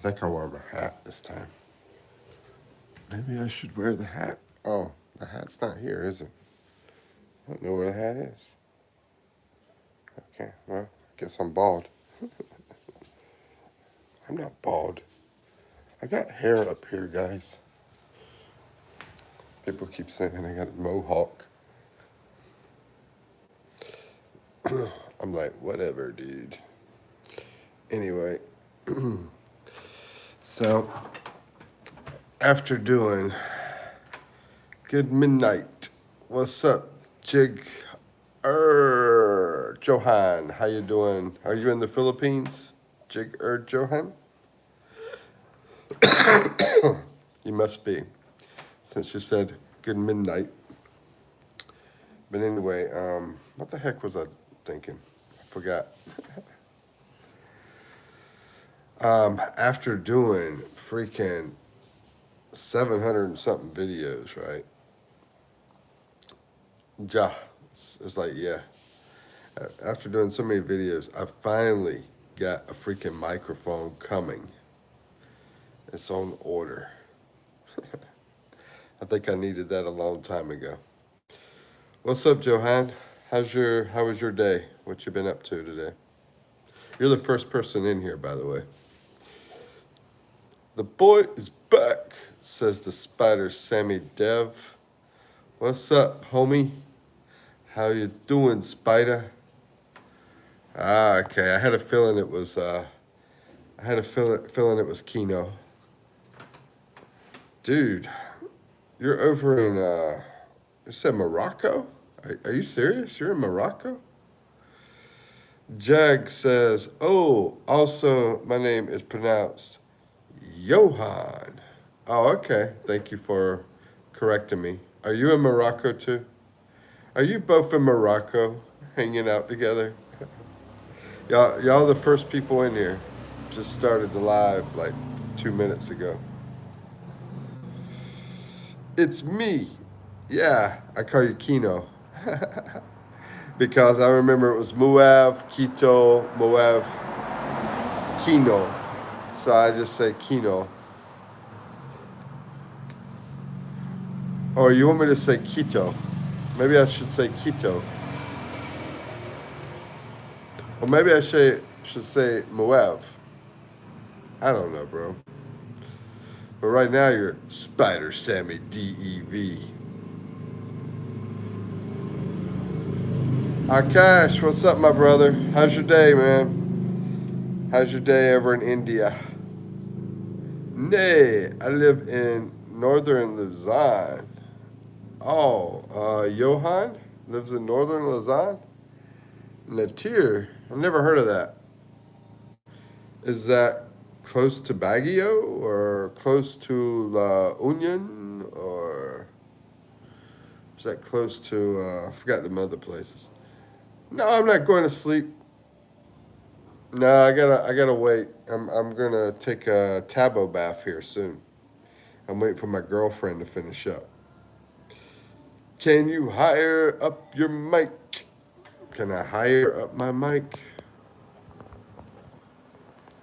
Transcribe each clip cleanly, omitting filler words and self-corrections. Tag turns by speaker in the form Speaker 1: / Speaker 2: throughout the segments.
Speaker 1: think I wear my hat this time. Maybe I should wear the hat. Oh, the hat's not here, is it? I don't know where the hat is. Okay, well, I guess I'm bald. I'm not bald. I got hair up here, guys. People keep saying I got a mohawk. I'm like, whatever, dude. Anyway, so after doing good midnight, what's up, Jig? Johan, how you doing? Are you in the Philippines, Jig Johan? You must be, since you said good midnight. But anyway, what the heck was I thinking? I forgot. After doing freaking 700 and something videos, right? Ja, it's like, yeah. After doing so many videos, I finally got a freaking microphone coming. It's on order. I think I needed that a long time ago. What's up, Johan? How was your day? What you been up to today? You're the first person in here, by the way. The boy is back, says the spider Sammy Dev. What's up, homie? How you doing, spider? Ah, okay. I had a feeling it was Kino. Dude, you're over in you said Morocco? Are you serious? You're in Morocco? Jag says, oh, also my name is pronounced Johan. Oh, okay. Thank you for correcting me. Are you in Morocco too? Are you both in Morocco hanging out together? Y'all the first people in here. Just started the live like 2 minutes ago. It's me. Yeah, I call you Kino. Because I remember it was Muav, Quito, Muav, Kino. So I just say Kino. Or you want me to say Quito? Maybe I should say Quito. Or maybe I should say Muav. I don't know, bro. But right now you're Spider Sammy DEV. Akash, what's up, my brother? How's your day, man? How's your day over in India? Nay, I live in northern Lausanne. Oh, Johan lives in northern Lausanne? Natir, I've never heard of that. Is that close to Baguio or close to La Union or is that close to, I forgot the other places. No, I'm not going to sleep. No, I gotta wait. I'm gonna take a tabo bath here soon. I'm waiting for my girlfriend to finish up. Can you hire up your mic? Can I hire up my mic?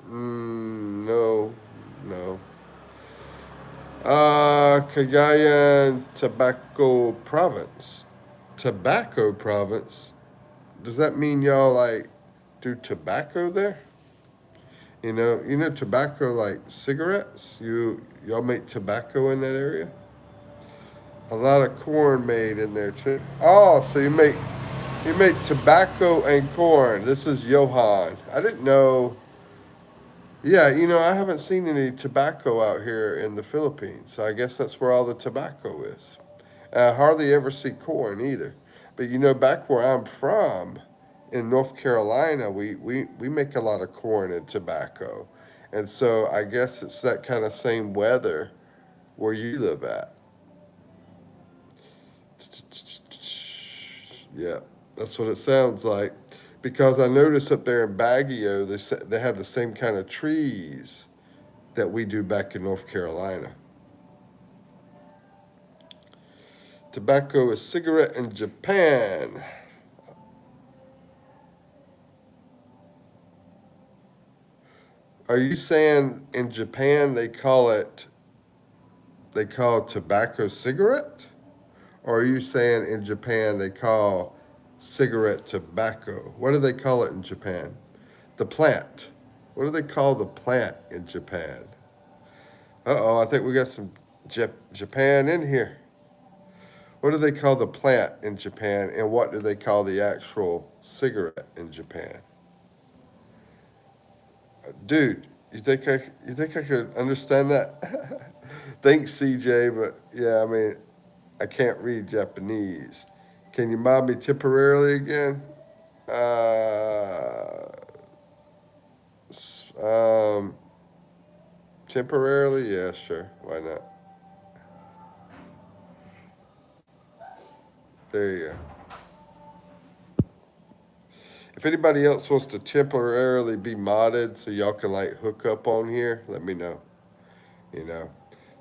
Speaker 1: No. Cagayan Tobacco Province. Tobacco Province? Does that mean y'all like do tobacco there? You know tobacco like cigarettes? Y'all make tobacco in that area? A lot of corn made in there too. Oh, so you make tobacco and corn. This is Johan. I didn't know. Yeah, I haven't seen any tobacco out here in the Philippines, so I guess that's where all the tobacco is. I hardly ever see corn either. But back where I'm from, in North Carolina, we make a lot of corn and tobacco. And so I guess it's that kind of same weather where you live at. Yeah, that's what it sounds like. Because I noticed up there in Baguio, they have the same kind of trees that we do back in North Carolina. Tobacco is cigarette in Japan. Are you saying in Japan they call tobacco cigarette? Or are you saying in Japan they call cigarette tobacco? What do they call it in Japan? The plant. What do they call the plant in Japan? Uh-oh, I think we got some Japan in here. What do they call the plant in Japan, and what do they call the actual cigarette in Japan? Dude, you think I could understand that? Thanks, CJ, but yeah, I mean, I can't read Japanese. Can you mob me temporarily again? Uh, s- um, Temporarily? Yeah, sure. Why not? There you go. If anybody else wants to temporarily be modded so y'all can like hook up on here, let me know. You know,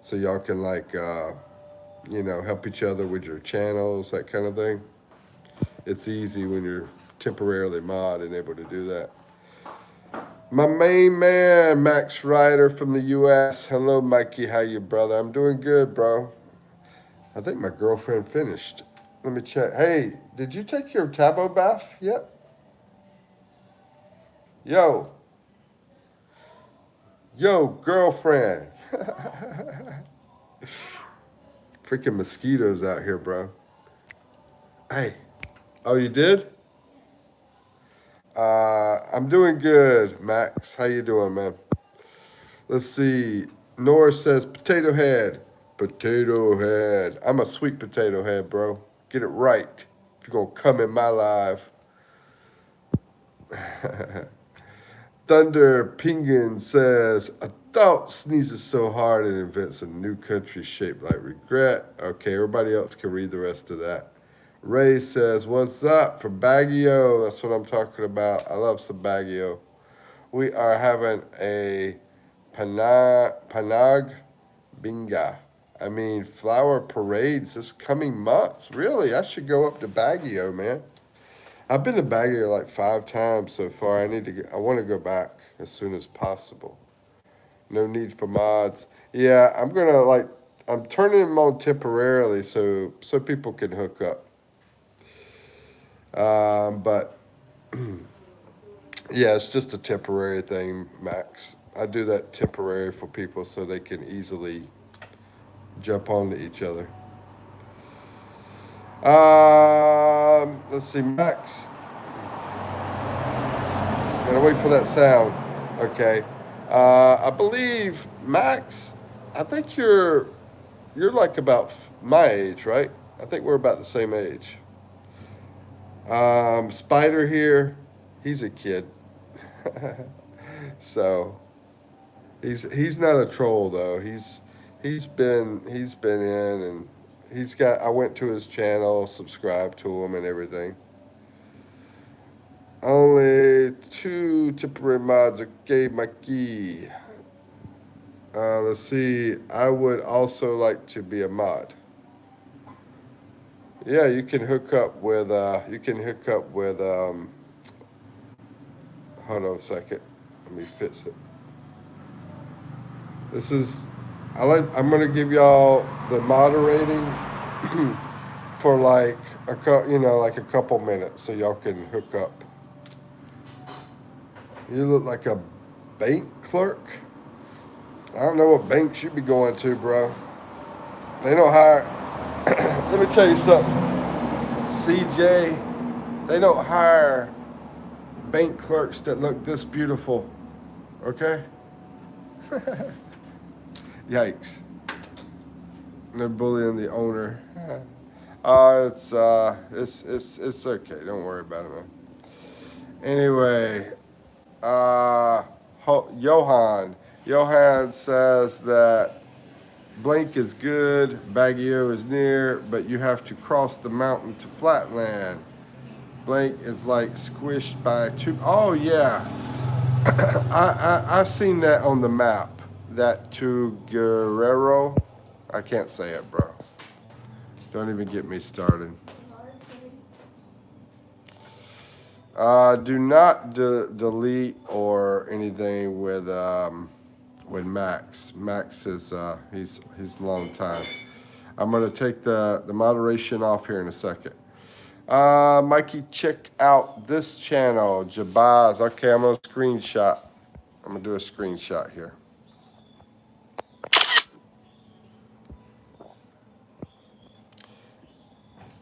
Speaker 1: so y'all can like help each other with your channels, that kind of thing. It's easy when you're temporarily mod and able to do that. My main man, Max Ryder from the U.S. Hello, Mikey. How you, brother? I'm doing good, bro. I think my girlfriend finished. Let me check. Hey, did you take your Tabo bath yet? Yo, girlfriend. Freaking mosquitoes out here, bro. Hey. Oh, you did? I'm doing good, Max. How you doing, man? Let's see. Nora says potato head. Potato head. I'm a sweet potato head, bro. Get it right. If you're gonna come in my life. Thunder Pingin says, a thought sneezes so hard it invents a new country shaped like regret. Okay, everybody else can read the rest of that. Ray says, what's up from Baguio? That's what I'm talking about. I love some Baguio. We are having a Panag Binga. I mean, flower parades this coming months. Really, I should go up to Baguio, man. I've been to Baguio like 5 times so far. I want to go back as soon as possible. No need for mods. Yeah, I'm turning them on temporarily so people can hook up. But yeah, it's just a temporary thing, Max. I do that temporary for people so they can easily jump onto each other. Let's see, Max. Gotta wait for that sound. Okay. I believe Max. I think you're like about my age, right? I think we're about the same age. Spider here, he's a kid, so he's not a troll though. He's been in and he's got. I went to his channel, subscribed to him and everything. Only 2 temporary mods. Okay, Mikey. Let's see. I would also like to be a mod. Yeah, you can hook up with. Hold on a second. Let me fix it. This is. I'm gonna give y'all the moderating for like like a couple minutes, so y'all can hook up. You look like a bank clerk. I don't know what banks you be going to, bro. They don't hire. Let me tell you something, CJ. They don't hire bank clerks that look this beautiful. Okay. Yikes. They're bullying the owner. It's okay. Don't worry about it, man. Anyway, uh, Johan. Johan says that Blank is good, Baguio is near, but you have to cross the mountain to flatland. Blank is like squished by two. Oh yeah, I've seen that on the map. That to Guerrero. I can't say it, bro. Don't even get me started. Do not delete or anything with Max. Max is he's a long time. I'm gonna take the moderation off here in a second. Mikey, check out this channel, Jabaz. Okay, I'm gonna screenshot. I'm gonna do a screenshot here.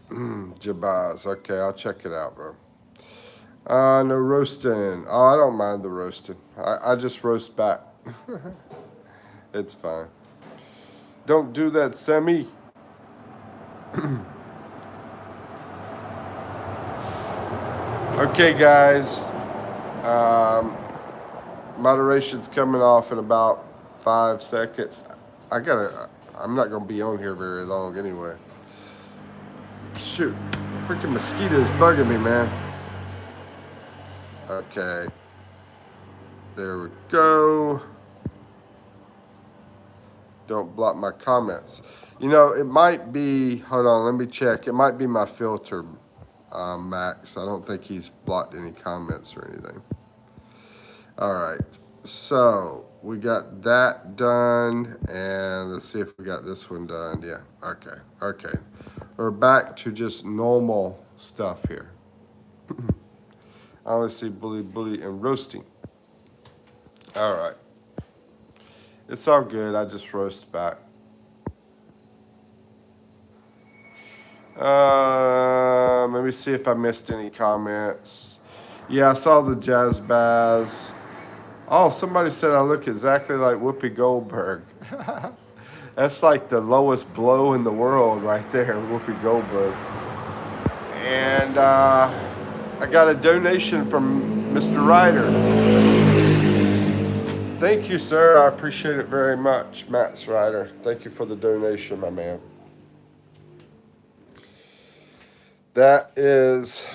Speaker 1: Jabaz. Okay, I'll check it out, bro. No roasting. Oh, I don't mind the roasting. I just roast back. It's fine. Don't do that, Sammy. Okay, guys. Moderation's coming off in about 5 seconds. I'm not gonna be on here very long anyway. Shoot, freaking mosquitoes bugging me, man. Okay. There we go. Don't block my comments. You know, it might be, hold on, let me check. It might be my filter, Max. I don't think he's blocked any comments or anything. All right, so we got that done, and let's see if we got this one done. Yeah, okay. We're back to just normal stuff here. I only see bully, and roasting. All right. It's all good. I just roast back. Let me see if I missed any comments. Yeah, I saw the Jazz Baz. Oh, somebody said I look exactly like Whoopi Goldberg. That's like the lowest blow in the world right there, Whoopi Goldberg. And I got a donation from Mr. Ryder. Thank you, sir. I appreciate it very much, Matt's Ryder. Thank you for the donation, my man. That is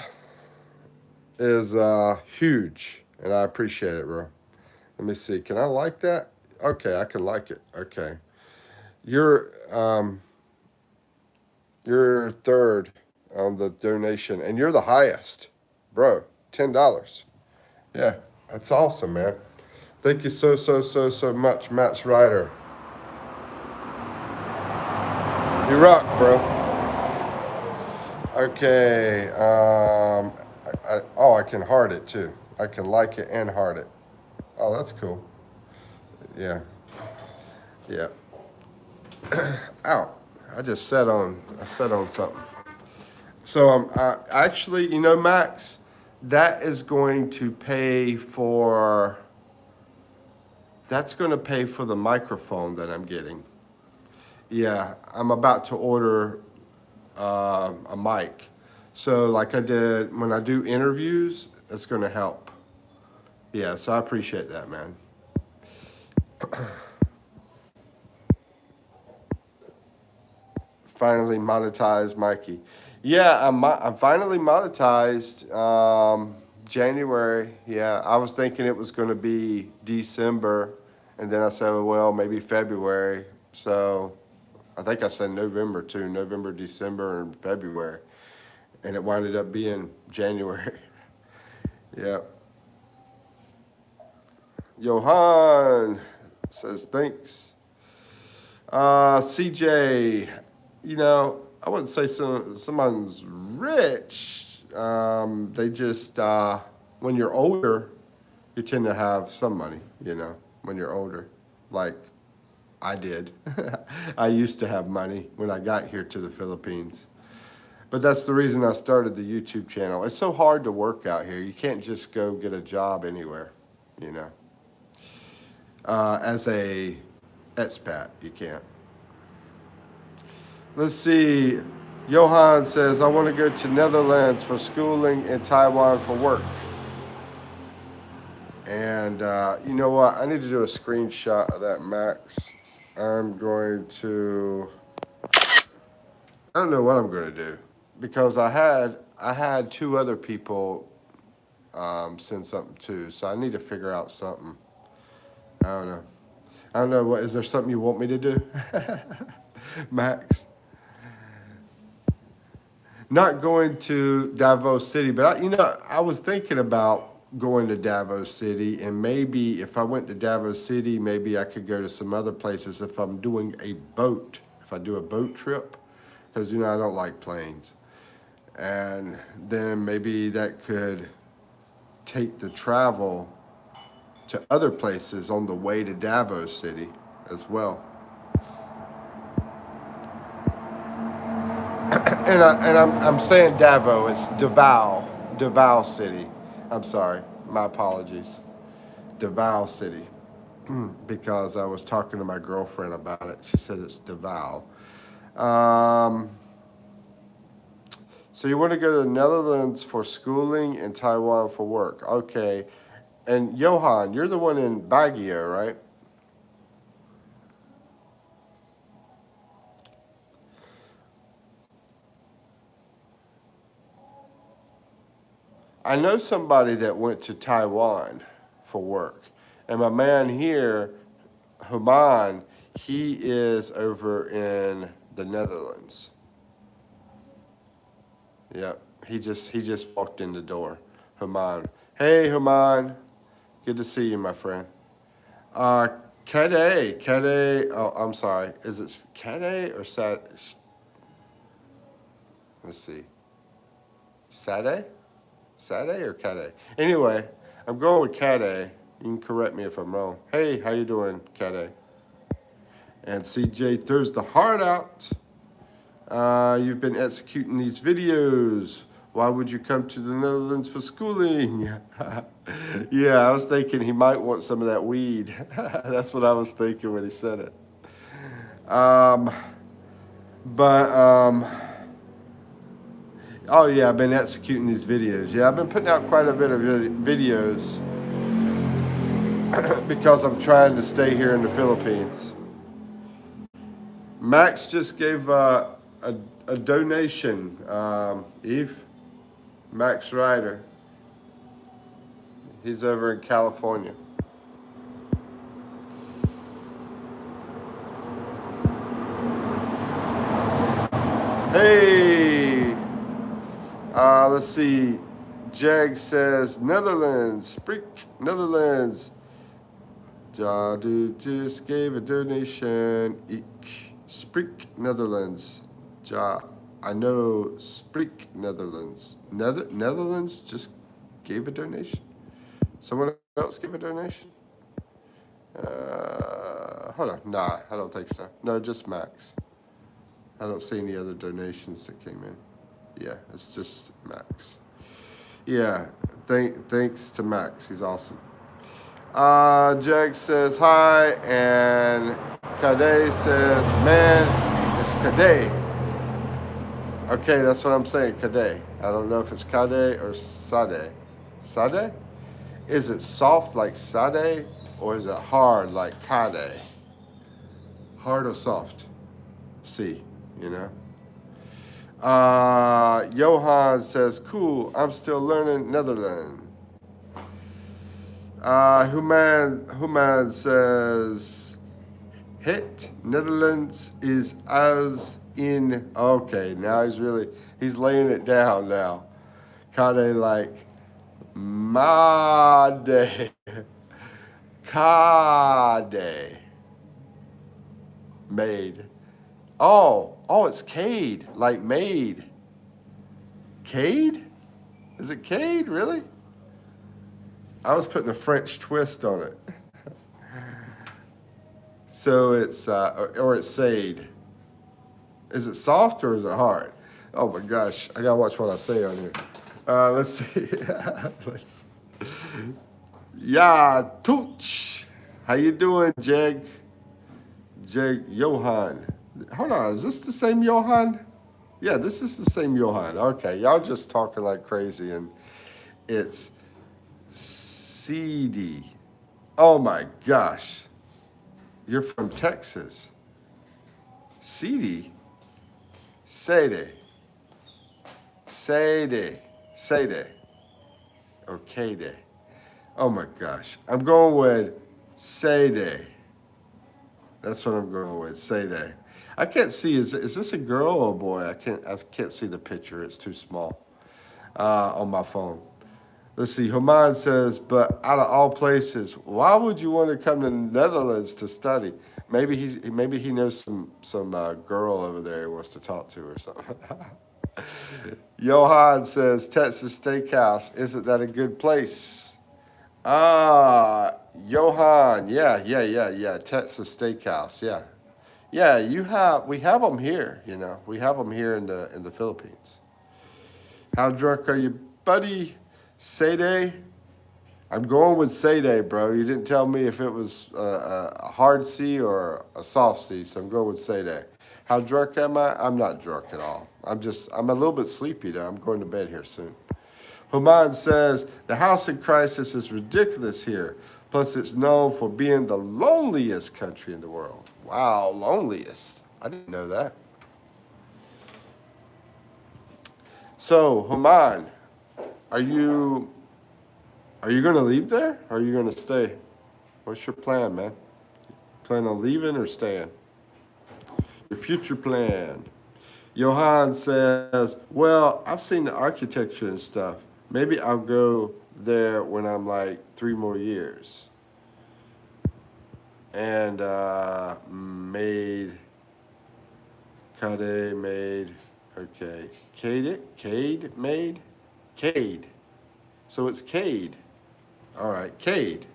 Speaker 1: huge, and I appreciate it, bro. Let me see. Can I like that? Okay, I can like it. Okay, you're third on the donation, and you're the highest, bro. $10. Yeah, that's awesome, man. Thank you so much, Matt's Ryder. You rock, bro. Okay. I can heart it too. I can like it and heart it. Oh, that's cool. Yeah. Yeah. Ow. I sat on something. So actually, you know, Max, that is going to pay for. That's going to pay for the microphone that I'm getting. Yeah, I'm about to order a mic. So like I did when I do interviews, it's going to help. Yeah, so I appreciate that, man. Finally monetized, Mikey. Yeah, I'm finally monetized. January. Yeah, I was thinking it was going to be December, and then I said, well, maybe February. So I think I said November too. November, December, and February, and it winded up being January. Yeah. Johan says thanks. CJ, you know, I wouldn't say someone's rich. They just, when you're older, you tend to have some money, you know, when you're older. Like I did. I used to have money when I got here to the Philippines. But that's the reason I started the YouTube channel. It's so hard to work out here. You can't just go get a job anywhere, you know. As a expat, you can't. Let's see. Johan says, I want to go to Netherlands for schooling and Taiwan for work. And you know what? I need to do a screenshot of that, Max. I'm going to, I don't know what I'm going to do because I had two other people send something too. So I need to figure out something. I don't know. I don't know. What is there something you want me to do, Max? not going to Davos City, but I was thinking about going to Davos City, and maybe if I went to Davos City, maybe I could go to some other places if I'm doing a boat, if I do a boat trip, because I don't like planes. And then maybe that could take the travel to other places on the way to Davos City as well. And I'm saying Davos, it's Davao City. I'm sorry, my apologies. Davao City, because I was talking to my girlfriend about it. She said it's Davao. Um, so you want to go to the Netherlands for schooling and Taiwan for work. Okay. And Johan, you're the one in Baguio, right? I know somebody that went to Taiwan for work. And my man here, Human, he is over in the Netherlands. Yep. He just walked in the door. Human. Hey Human. Good to see you, my friend. Uh Kade. Oh, I'm sorry. Is it Kade or Sad? Let's see. Sade? Sade or Kade? Anyway, I'm going with Kade. You can correct me if I'm wrong. Hey, how you doing, Kade? And CJ throws the heart out. You've been executing these videos. Why would you come to the Netherlands for schooling? Yeah, I was thinking he might want some of that weed. That's what I was thinking when he said it. Um, but oh yeah, I've been executing these videos. Yeah, I've been putting out quite a bit of videos because I'm trying to stay here in the Philippines. Max just gave a donation. Eve, Max Ryder. He's over in California. Hey, let's see. Jag says Netherlands, Spreek, Netherlands. Jadu just gave a donation. Ik, Spreek, Netherlands. Ja, I know Spreek, Netherlands. Netherlands just gave a donation. Someone else gave a donation? Hold on. Nah, I don't think so. No, just Max. I don't see any other donations that came in. Yeah, it's just Max. Yeah, thanks to Max. He's awesome. Jag says hi, and Kade says, man, it's Kade. Okay, that's what I'm saying, Kade. I don't know if it's Kade or Sade. Sade? Is it soft like Sade, or is it hard like Kade? Hard or soft? See, you know? Johan says, cool, I'm still learning Netherlands. Human says, hit Netherlands is as in, okay, now he's laying it down now. Kade like, Made, Kade, made. Oh, it's Cade, like made. Cade? Is it Cade, really? I was putting a French twist on it. So it's, or it's Sade. Is it soft or is it hard? Oh my gosh, I gotta watch what I say on here. Let's see. Yeah, Tooch. How you doing, Jeg? Johan. Hold on, is this the same Johan? Yeah, this is the same Johan. Okay, y'all just talking like crazy, and it's CD. Oh my gosh. You're from Texas. CD? Sede. Sede. Sede. Okay. Oh my gosh. I'm going with Sede. That's what I'm going with. Sede. I can't see. Is this a girl or a boy? I can't see the picture. It's too small on my phone. Let's see. Haman says, but out of all places, why would you want to come to the Netherlands to study? Maybe he knows some girl over there he wants to talk to or something. Johan says, Texas Steakhouse, isn't that a good place? Johan, yeah. Texas Steakhouse, yeah. Yeah, we have them here, We have them here in the Philippines. How drunk are you, buddy? Sede? I'm going with Sede, bro. You didn't tell me if it was a hard C or a soft C, so I'm going with Sede. How drunk am I? I'm not drunk at all. I'm a little bit sleepy though. I'm going to bed here soon. Human says, the house in crisis is ridiculous here. Plus, it's known for being the loneliest country in the world. Wow, loneliest. I didn't know that. So, Human, are you going to leave there? Or are you going to stay? What's your plan, man? Plan on leaving or staying? Your future plan. Johan says, well, I've seen the architecture and stuff. Maybe I'll go there when I'm like 3 more years. And okay. Cade. So it's Cade. All right, Cade.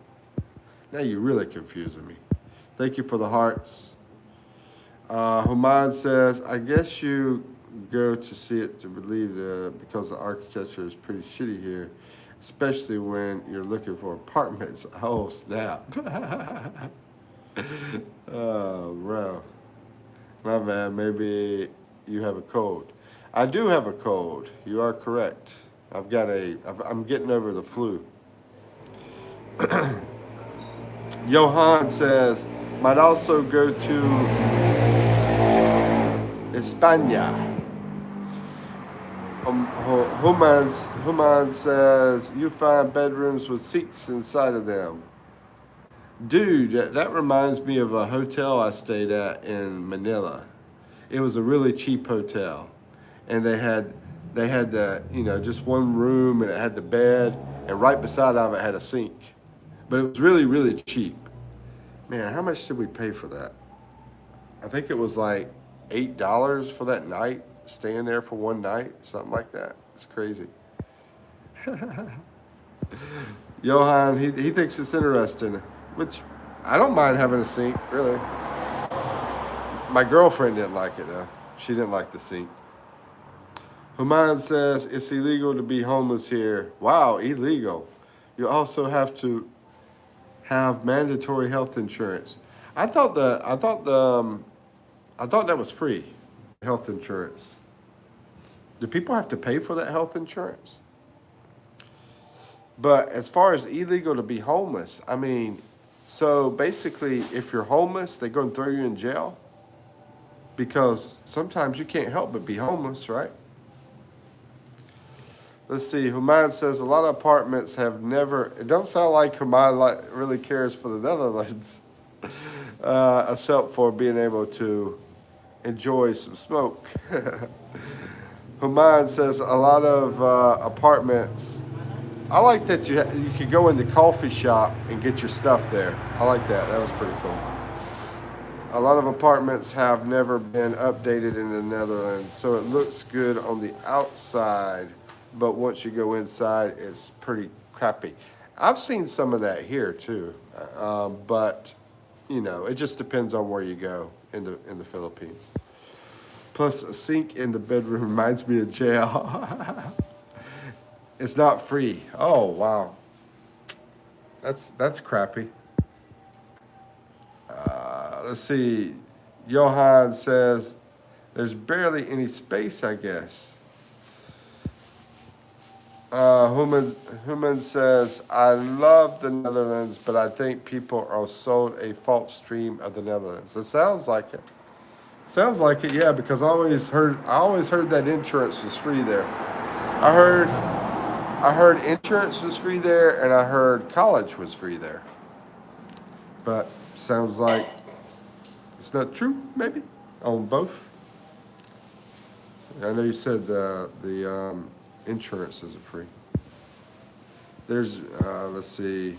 Speaker 1: Now you're really confusing me. Thank you for the hearts. Human says, I guess you go to see it to believe because the architecture is pretty shitty here, especially when you're looking for apartments. Oh, snap. Oh, bro. My bad. Maybe you have a cold. I do have a cold. You are correct. I'm getting over the flu. Johan says, might also go to España. Human says, you find bedrooms with seats inside of them. Dude, that reminds me of a hotel I stayed at in Manila. It was a really cheap hotel. And they had the, just one room, and it had the bed, and right beside of it had a sink. But it was really, really cheap. Man, how much did we pay for that? I think it was like $8 for that night, staying there for one night, something like that. It's crazy. Johan, he thinks it's interesting, which I don't mind having a sink, really. My girlfriend didn't like it, though. She didn't like the sink. Human says, it's illegal to be homeless here. Wow, illegal. You also have to have mandatory health insurance. I thought that was free, health insurance. Do people have to pay for that health insurance? But as far as illegal to be homeless, I mean, so basically, if you're homeless, they're going to throw you in jail? Because sometimes you can't help but be homeless, right? Let's see, Human says a lot of apartments have never, it don't sound like Human really cares for the Netherlands, except for being able to enjoy some smoke. Human says a lot of apartments, I like that you could go in the coffee shop and get your stuff there. I like that, that was pretty cool. A lot of apartments have never been updated in the Netherlands, so it looks good on the outside. But once you go inside, it's pretty crappy. I've seen some of that here too, but it just depends on where you go in the Philippines. Plus, a sink in the bedroom reminds me of jail. It's not free. Oh wow, that's crappy. Let's see. Johan says there's barely any space, I guess. Human says, I love the Netherlands, but I think people are sold a false dream of the Netherlands. It sounds like it. Sounds like it, yeah, because I always heard that insurance was free there. I heard insurance was free there, and I heard college was free there. But sounds like it's not true, maybe. on both? I know you said the insurance isn't free. There's, let's see.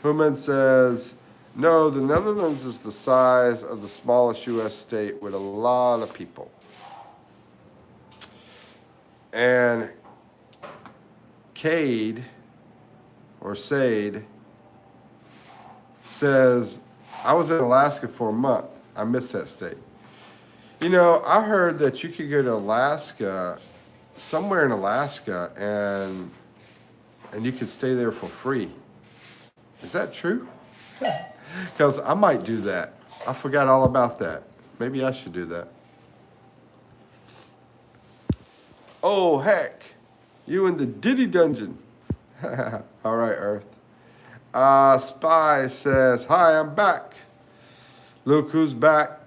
Speaker 1: Human says, no, the Netherlands is the size of the smallest U.S. state with a lot of people. And Cade, or Sade, says, I was in Alaska for a month. I miss that state. You know, I heard that you could go to Alaska, somewhere in Alaska, and you could stay there for free. Is that true? Because I might do that. I forgot all about that. Maybe I should do that. Oh, heck. You in the Diddy dungeon. All right, Earth. Spy says, hi, I'm back. Look who's back.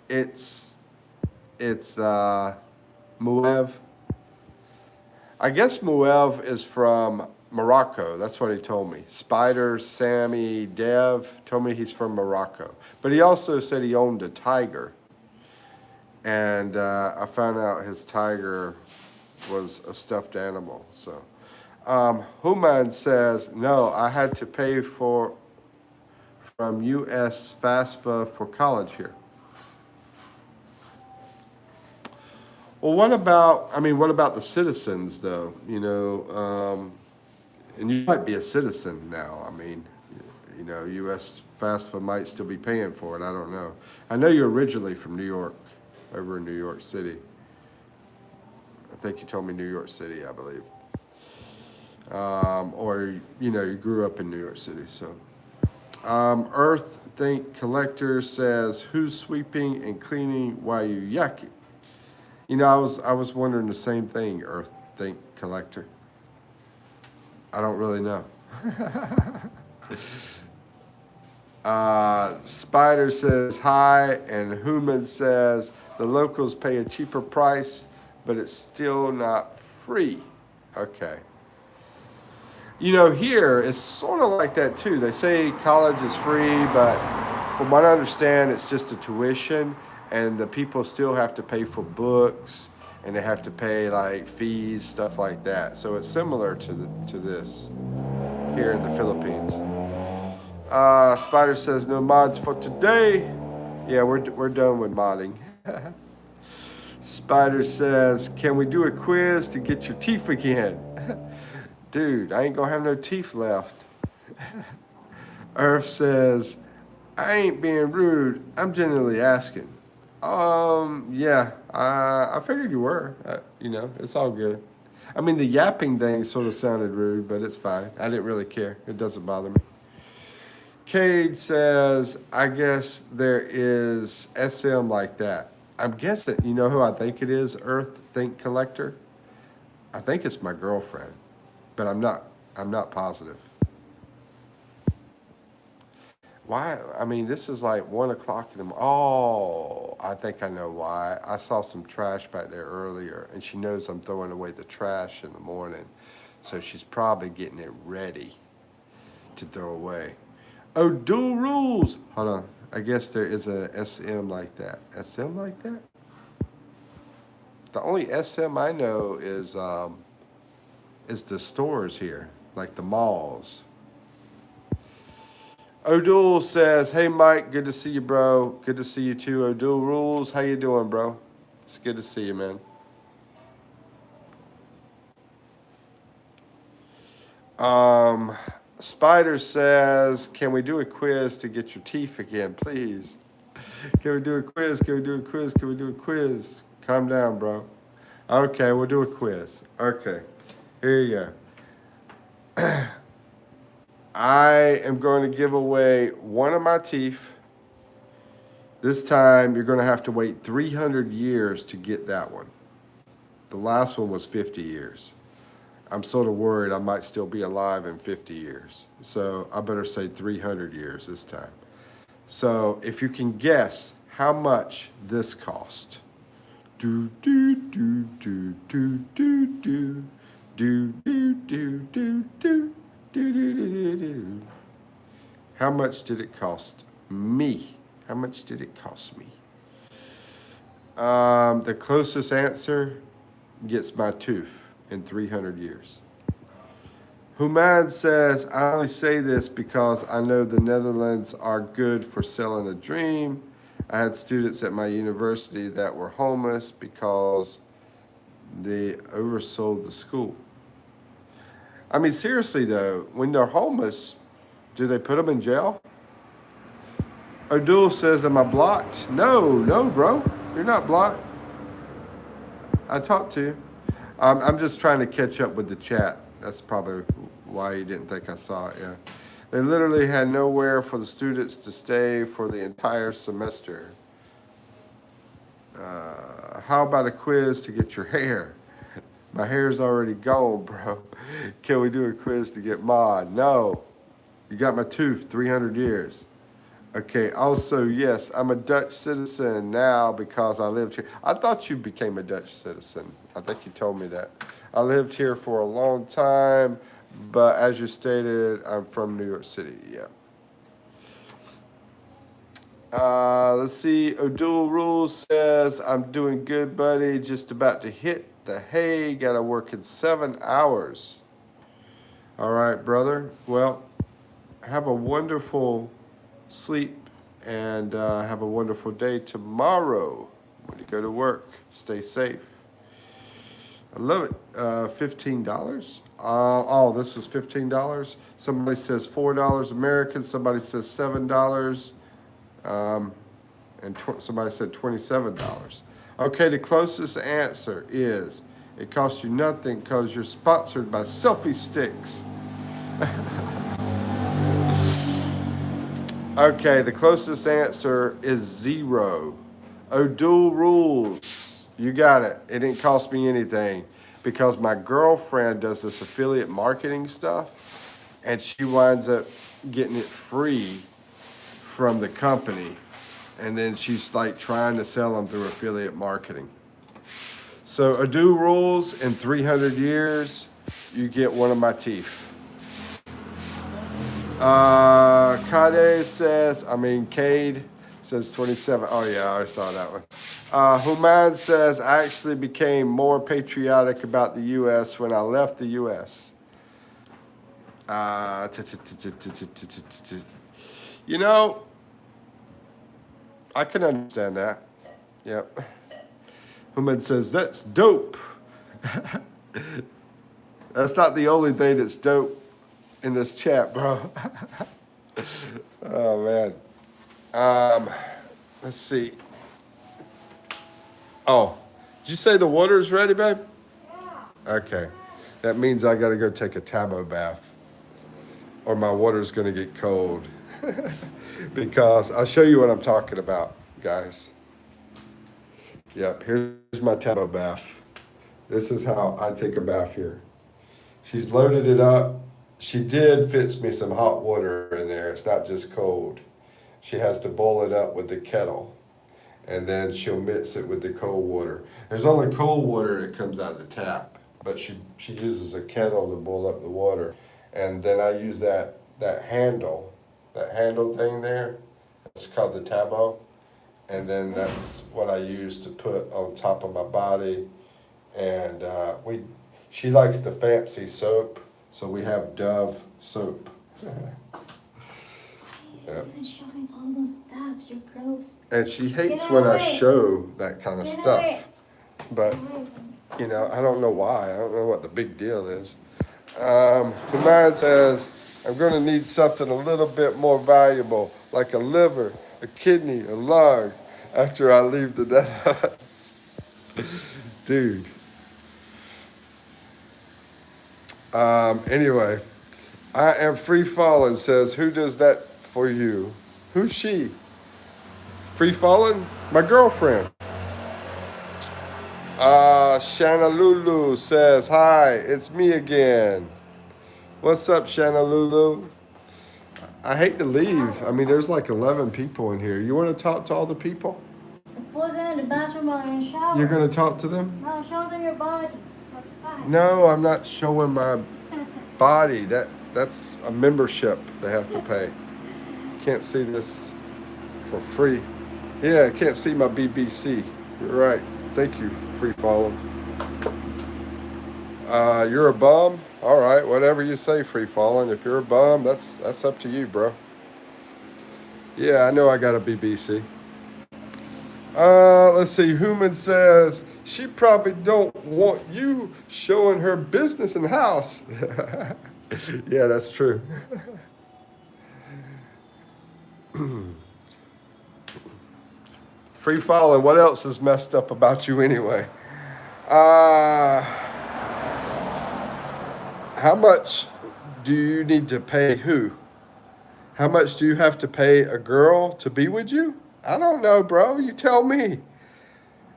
Speaker 1: It's Muev. I guess Muev is from Morocco. That's what he told me. Spider, Sammy, Dev told me he's from Morocco. But he also said he owned a tiger. And I found out his tiger was a stuffed animal. So, Human says, no, I had to pay from U.S. FAFSA for college here. Well, what about the citizens, though? You know, and you might be a citizen now. I mean, you know, U.S. FAFSA might still be paying for it. I don't know. I know you're originally from New York, over in New York City. I think you told me New York City, I believe. Or, you know, you grew up in New York City, so. Earth Think Collector says, who's sweeping and cleaning while you yucking? You know, I was wondering the same thing, Earth Think Collector. I don't really know. Spider says hi, and Human says the locals pay a cheaper price, but it's still not free. Okay. You know, here it's sort of like that too. They say college is free, but from what I understand, it's just a tuition, and the people still have to pay for books, and they have to pay like fees, stuff like that. So it's similar to this here in the Philippines. Spider says no mods for today. Yeah, we're done with modding. Spider says, can we do a quiz to get your teeth again? Dude, I ain't gonna have no teeth left. Earth says, I ain't being rude. I'm generally asking. Yeah, I figured you were. You know, it's all good. I mean, the yapping thing sort of sounded rude, but it's fine. I didn't really care. It doesn't bother me. Cade says, I guess there is SM like that. I'm guessing, you know who I think it is, Earth Think Collector? I think it's my girlfriend, but I'm not positive. Why? I mean, this is like 1 o'clock in the morning. Oh, I think I know why. I saw some trash back there earlier, and she knows I'm throwing away the trash in the morning. So she's probably getting it ready to throw away. Oh, dual rules. Hold on. I guess there is a SM like that. SM like that? The only SM I know is the stores here, like the malls. O'Doul says, hey, Mike, good to see you, bro. Good to see you, too. O'Doul Rules, how you doing, bro? It's good to see you, man. Spider says, can we do a quiz to get your teeth again, please? Can we do a quiz? Can we do a quiz? Can we do a quiz? Calm down, bro. Okay, we'll do a quiz. Okay, here you go. I am going to give away one of my teeth. This time, you're going to have to wait 300 years to get that one. The last one was 50 years. I'm sort of worried I might still be alive in 50 years. So I better say 300 years this time. So if you can guess how much this cost. Do, do, do, do, do, do, do, do, do, do, do, do. How much did it cost me? How much did it cost me? The closest answer gets my tooth in 300 years. Human says, I only say this because I know the Netherlands are good for selling a dream. I had students at my university that were homeless because they oversold the school. I mean, seriously though, when they're homeless, do they put them in jail? Odul says, am I blocked? No, bro. You're not blocked. I talked to you. I'm just trying to catch up with the chat. That's probably why you didn't think I saw it, yeah. They literally had nowhere for the students to stay for the entire semester. How about a quiz to get your hair? My hair's already gone, bro. Can we do a quiz to get mod? No. You got my tooth, 300 years. Okay, also, yes, I'm a Dutch citizen now because I lived here. I thought you became a Dutch citizen. I think you told me that. I lived here for a long time, but as you stated, I'm from New York City, yeah. Let's see, Odul Rules says, I'm doing good, buddy. Just about to hit the hay. Gotta work in 7 hours. All right, brother. Well, have a wonderful sleep and have a wonderful day tomorrow when you go to work. Stay safe. I love it. $15. Oh, this was $15. Somebody says $4 American. Somebody says $7. And somebody said $27. Okay, the closest answer is it costs you nothing because you're sponsored by Selfie Sticks. Okay, the closest answer is 0. Odul Rules. You got it. It didn't cost me anything because my girlfriend does this affiliate marketing stuff and she winds up getting it free from the company. And then she's like trying to sell them through affiliate marketing. So Odul Rules, in 300 years, you get one of my teeth. Cade says 27. Oh yeah, I already saw that one. Human says, I actually became more patriotic about the U.S. when I left the U.S. You know, I can understand that. Yep. Human says, that's dope. That's not the only thing that's dope in this chat, bro. Oh, man. Let's see. Oh, did you say the water's ready, babe? Yeah. Okay. That means I got to go take a tabo bath or my water's going to get cold. Because I'll show you what I'm talking about, guys. Yep, here's my tabo bath. This is how I take a bath here. She's loaded it up. She did fix me some hot water in there. It's not just cold. She has to boil it up with the kettle. And then she'll mix it with the cold water. There's only cold water that comes out of the tap. But she uses a kettle to boil up the water. And then I use that handle thing there. It's called the tabo. And then that's what I use to put on top of my body. And she likes the fancy soap, so we have Dove soap. Yep.
Speaker 2: You're showing all those stuff, you're gross.
Speaker 1: And she hates when I show that kind of stuff. But, you know, I don't know why. I don't know what the big deal is. Human says, I'm going to need something a little bit more valuable, like a liver, a kidney, a lung, after I leave the Netherlands. Dude. Anyway, I am free falling says, who does that for you? Who's she? Free falling? My girlfriend. Shanna Lulu says, hi, it's me again. What's up, Shanna Lulu? I hate to leave. I mean, there's like 11 people in here. You want to talk to all the people?
Speaker 2: Put them in the bathroom while you're in the shower.
Speaker 1: You're going to talk to them?
Speaker 2: No, show them your body. That's fine.
Speaker 1: No, I'm not showing my body. That's a membership they have to pay. Can't see this for free. Yeah, I can't see my BBC. You're right. Thank you, free falling. You're a bum. All right, whatever you say, free falling. If you're a bum, that's up to you, bro. Yeah, I know I got a BBC. Let's see. Human says she probably don't want you showing her business and house. Yeah, that's true. Free falling. What else is messed up about you anyway? Uh, how much do you need to pay who? How much do you have to pay a girl to be with you? I don't know, bro. You tell me.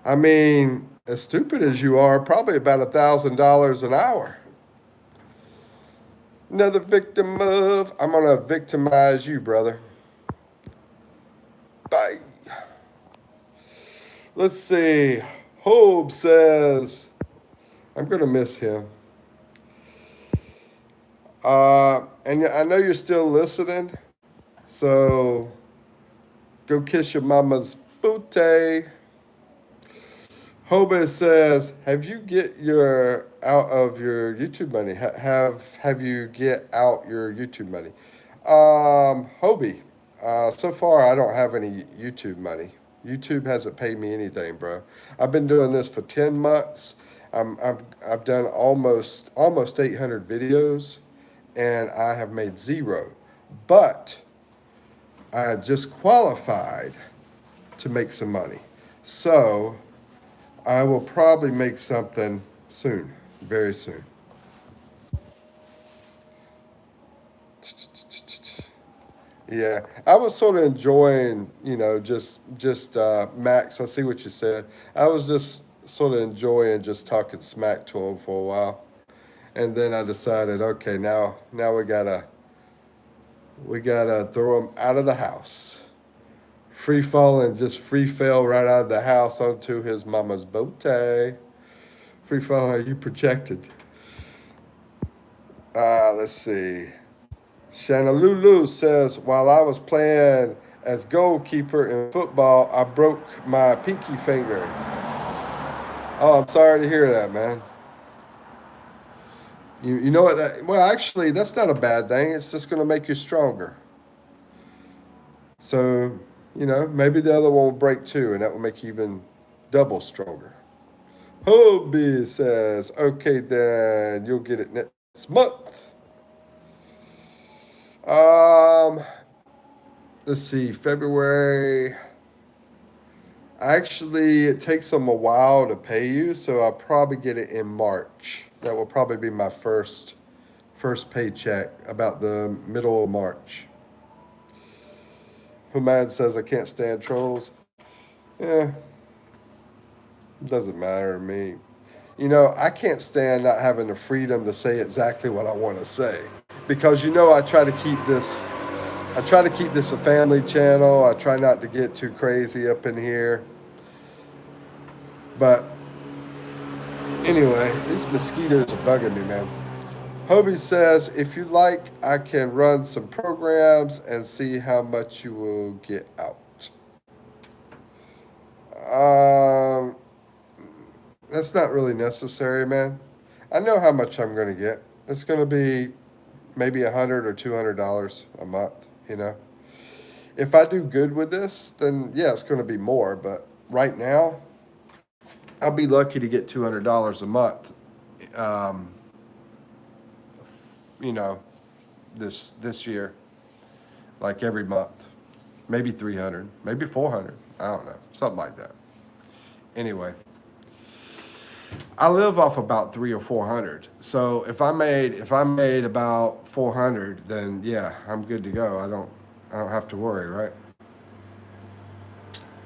Speaker 1: I mean, as stupid as you are, probably about $1,000 an hour. Another victim of. I'm gonna victimize you, brother. Bye. Let's see. Hobe says, I'm gonna miss him. And I know you're still listening, so go kiss your mama's booty. Hobe says, "Have you get your out of your YouTube money? Have you get out your YouTube money?" Hobie, so far I don't have any YouTube money. YouTube hasn't paid me anything, bro. I've been doing this for 10 months. I've done almost 800 videos, and I have made zero. But I just qualified to make some money, so I will probably make something soon, very soon. Yeah, I was sort of enjoying, just Max. I see what you said. I was just sort of enjoying just talking smack to him for a while, and then I decided, okay, now we gotta throw him out of the house. Free falling, just free fell right out of the house onto his mama's booty. Free falling, are you protected? Let's see. Shanna Lulu says, while I was playing as goalkeeper in football, I broke my pinky finger. Oh, I'm sorry to hear that, man. You know what? Well, actually, that's not a bad thing. It's just going to make you stronger. So, maybe the other one will break too, and that will make you even double stronger. Hobie says, okay, then you'll get it next month. Um, let's see, February. Actually, it takes them a while to pay you, so I'll probably get it in March. That will probably be my first paycheck, about the middle of March. Humad says I can't stand trolls. Yeah, doesn't matter to me. I can't stand not having the freedom to say exactly what I want to say, because I try to keep this a family channel. I try not to get too crazy up in here. But anyway, these mosquitoes are bugging me, man. Hobie says, if you like, I can run some programs and see how much you will get out. Um, that's not really necessary, man. I know how much I'm going to get. It's going to be maybe $100 or $200 a month, If I do good with this, then yeah, it's going to be more. But right now, I'll be lucky to get $200 a month. Um, you know, this year, like every month, maybe 300, maybe 400. I don't know, something like that. Anyway, I live off about 300 or 400. So if I made about 400, then yeah, I'm good to go. I don't have to worry, right?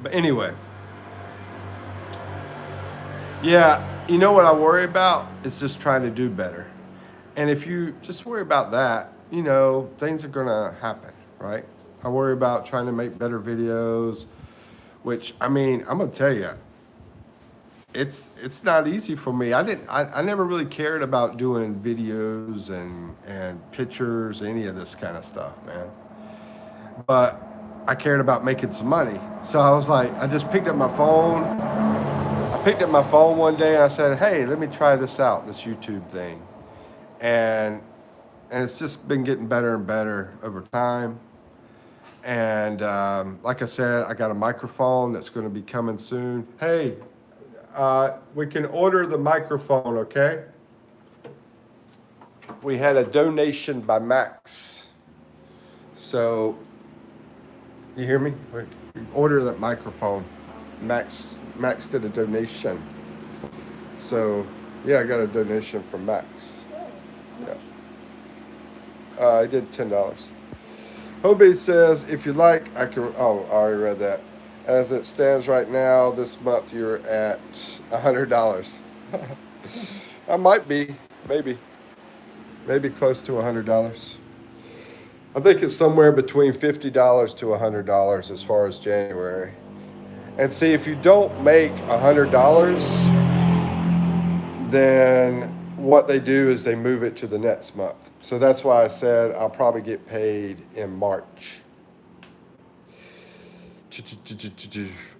Speaker 1: But anyway, yeah, you know what I worry about is just trying to do better. And if you just worry about that, things are gonna happen, right? I worry about trying to make better videos, which I'm gonna tell you, it's not easy for me. I never really cared about doing videos and pictures, any of this kind of stuff, man. But I cared about making some money. So I was like, I just picked up my phone. I picked up my phone one day and I said, hey, let me try this out, this YouTube thing. And it's just been getting better and better over time. And like I said, I got a microphone that's going to be coming soon. Hey, we can order the microphone, okay? We had a donation by Max. So, you hear me? Wait, order that microphone. Max did a donation. So, yeah, I got a donation from Max. Yeah. I did $10. Hobie says, if you like, I can. Oh, I already read that. As it stands right now, this month you're at $100. I might be, maybe close to $100. I think it's somewhere between $50 to $100 as far as January. And see, if you don't make $100, then what they do is they move it to the next month. So that's why I said I'll probably get paid in March.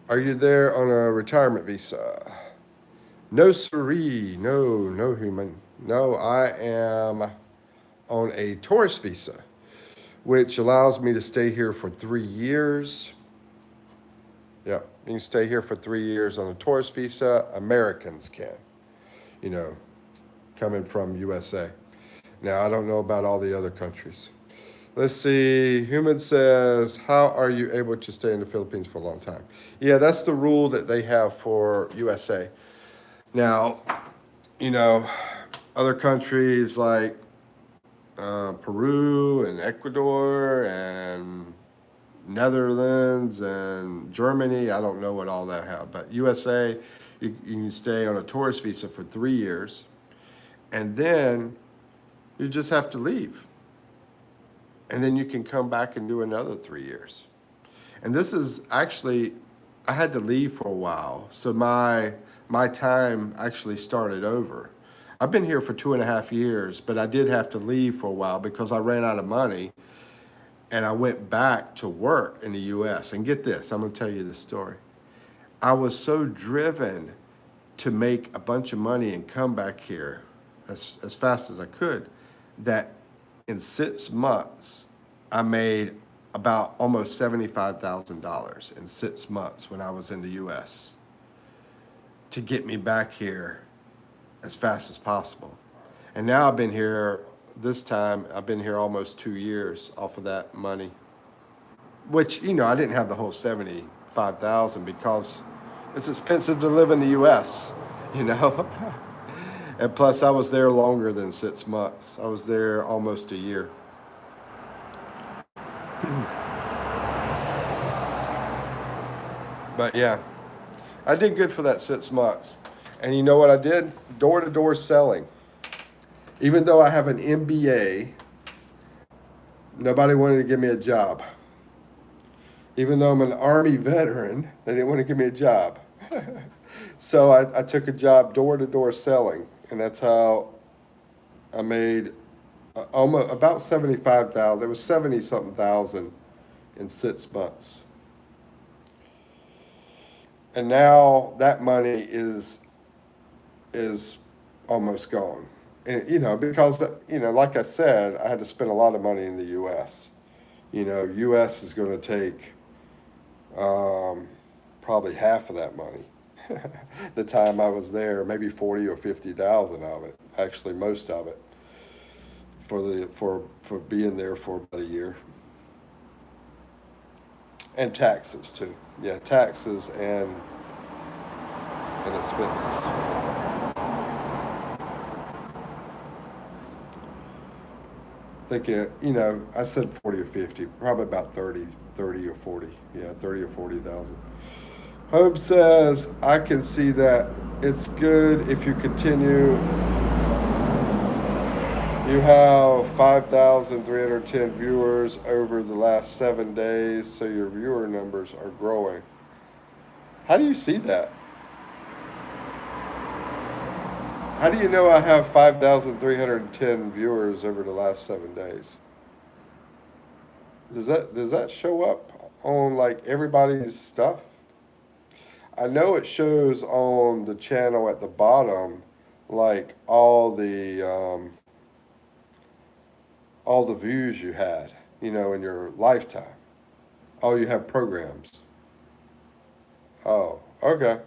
Speaker 1: Are you there on a retirement visa? No, siree. No, human. No, I am on a tourist visa, which allows me to stay here for 3 years. Yep, you can stay here for 3 years on a tourist visa. Americans can, coming from USA. Now, I don't know about all the other countries. Let's see. Human says, how are you able to stay in the Philippines for a long time? Yeah, that's the rule that they have for USA. Now, other countries like Peru and Ecuador and Netherlands and Germany, I don't know what all that have, but USA, you can stay on a tourist visa for 3 years, and then you just have to leave. And then you can come back and do another 3 years. And this is actually, I had to leave for a while, so my time actually started over. I've been here for 2.5 years, but I did have to leave for a while because I ran out of money, and I went back to work in the U.S. And get this, I'm going to tell you this story. I was so driven to make a bunch of money and come back here as fast as I could that in 6 months, I made about almost $75,000 in 6 months when I was in the U.S. to get me back here as fast as possible. And now I've been here, I've been here almost 2 years off of that money, which, I didn't have the whole 75,000 because it's expensive to live in the U.S., And plus, I was there longer than 6 months. I was there almost a year. But yeah, I did good for that 6 months. And you know what I did? Door-to-door selling. Even though I have an MBA, nobody wanted to give me a job. Even though I'm an Army veteran, they didn't want to give me a job. So I took a job door-to-door selling. And that's how I made almost about 75,000. It was 70-something thousand in 6 months. And now that money is almost gone. And, because, like I said, I had to spend a lot of money in the U.S. U.S. is going to take probably half of that money. The time I was there, maybe 40 or 50,000 of it, actually most of it, for being there for about a year. And taxes too. Yeah, taxes and expenses. I think I said 40 or 50, probably about 30 or 40. Yeah, 30 or 40,000. Hope says, I can see that. It's good if you continue. You have 5,310 viewers over the last 7 days, so your viewer numbers are growing. How do you see that? How do you know I have 5,310 viewers over the last 7 days? Does that show up on like everybody's stuff? I know it shows on the channel at the bottom, like all the views you had, in your lifetime. Oh, you have programs. Oh, okay.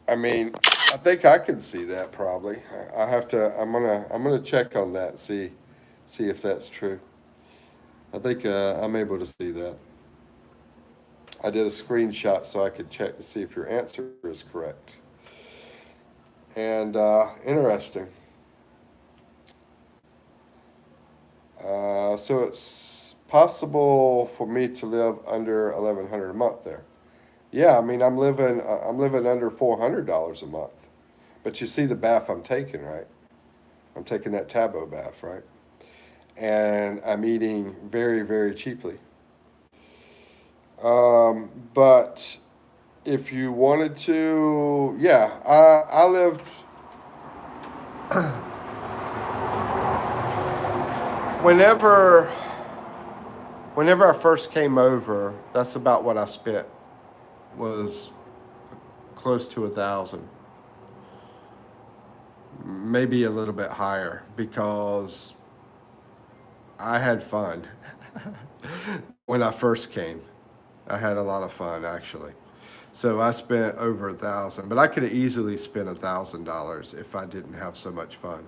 Speaker 1: I mean, I think I could see that probably. I have to. I'm gonna check on that. See if that's true. I think I'm able to see that. I did a screenshot so I could check to see if your answer is correct. And interesting. So it's possible for me to live under 1,100 a month there. Yeah, I mean I'm living under $400 a month. But you see the bath I'm taking, right? I'm taking that Tabo bath, right? And I'm eating very, very cheaply. But if you wanted to, yeah, I lived whenever whenever I first came over. That's about what I spent, was close to 1,000, maybe a little bit higher because I had fun when I first came. I had a lot of fun actually. So I spent over 1,000, but I could have easily spent $1,000 if I didn't have so much fun.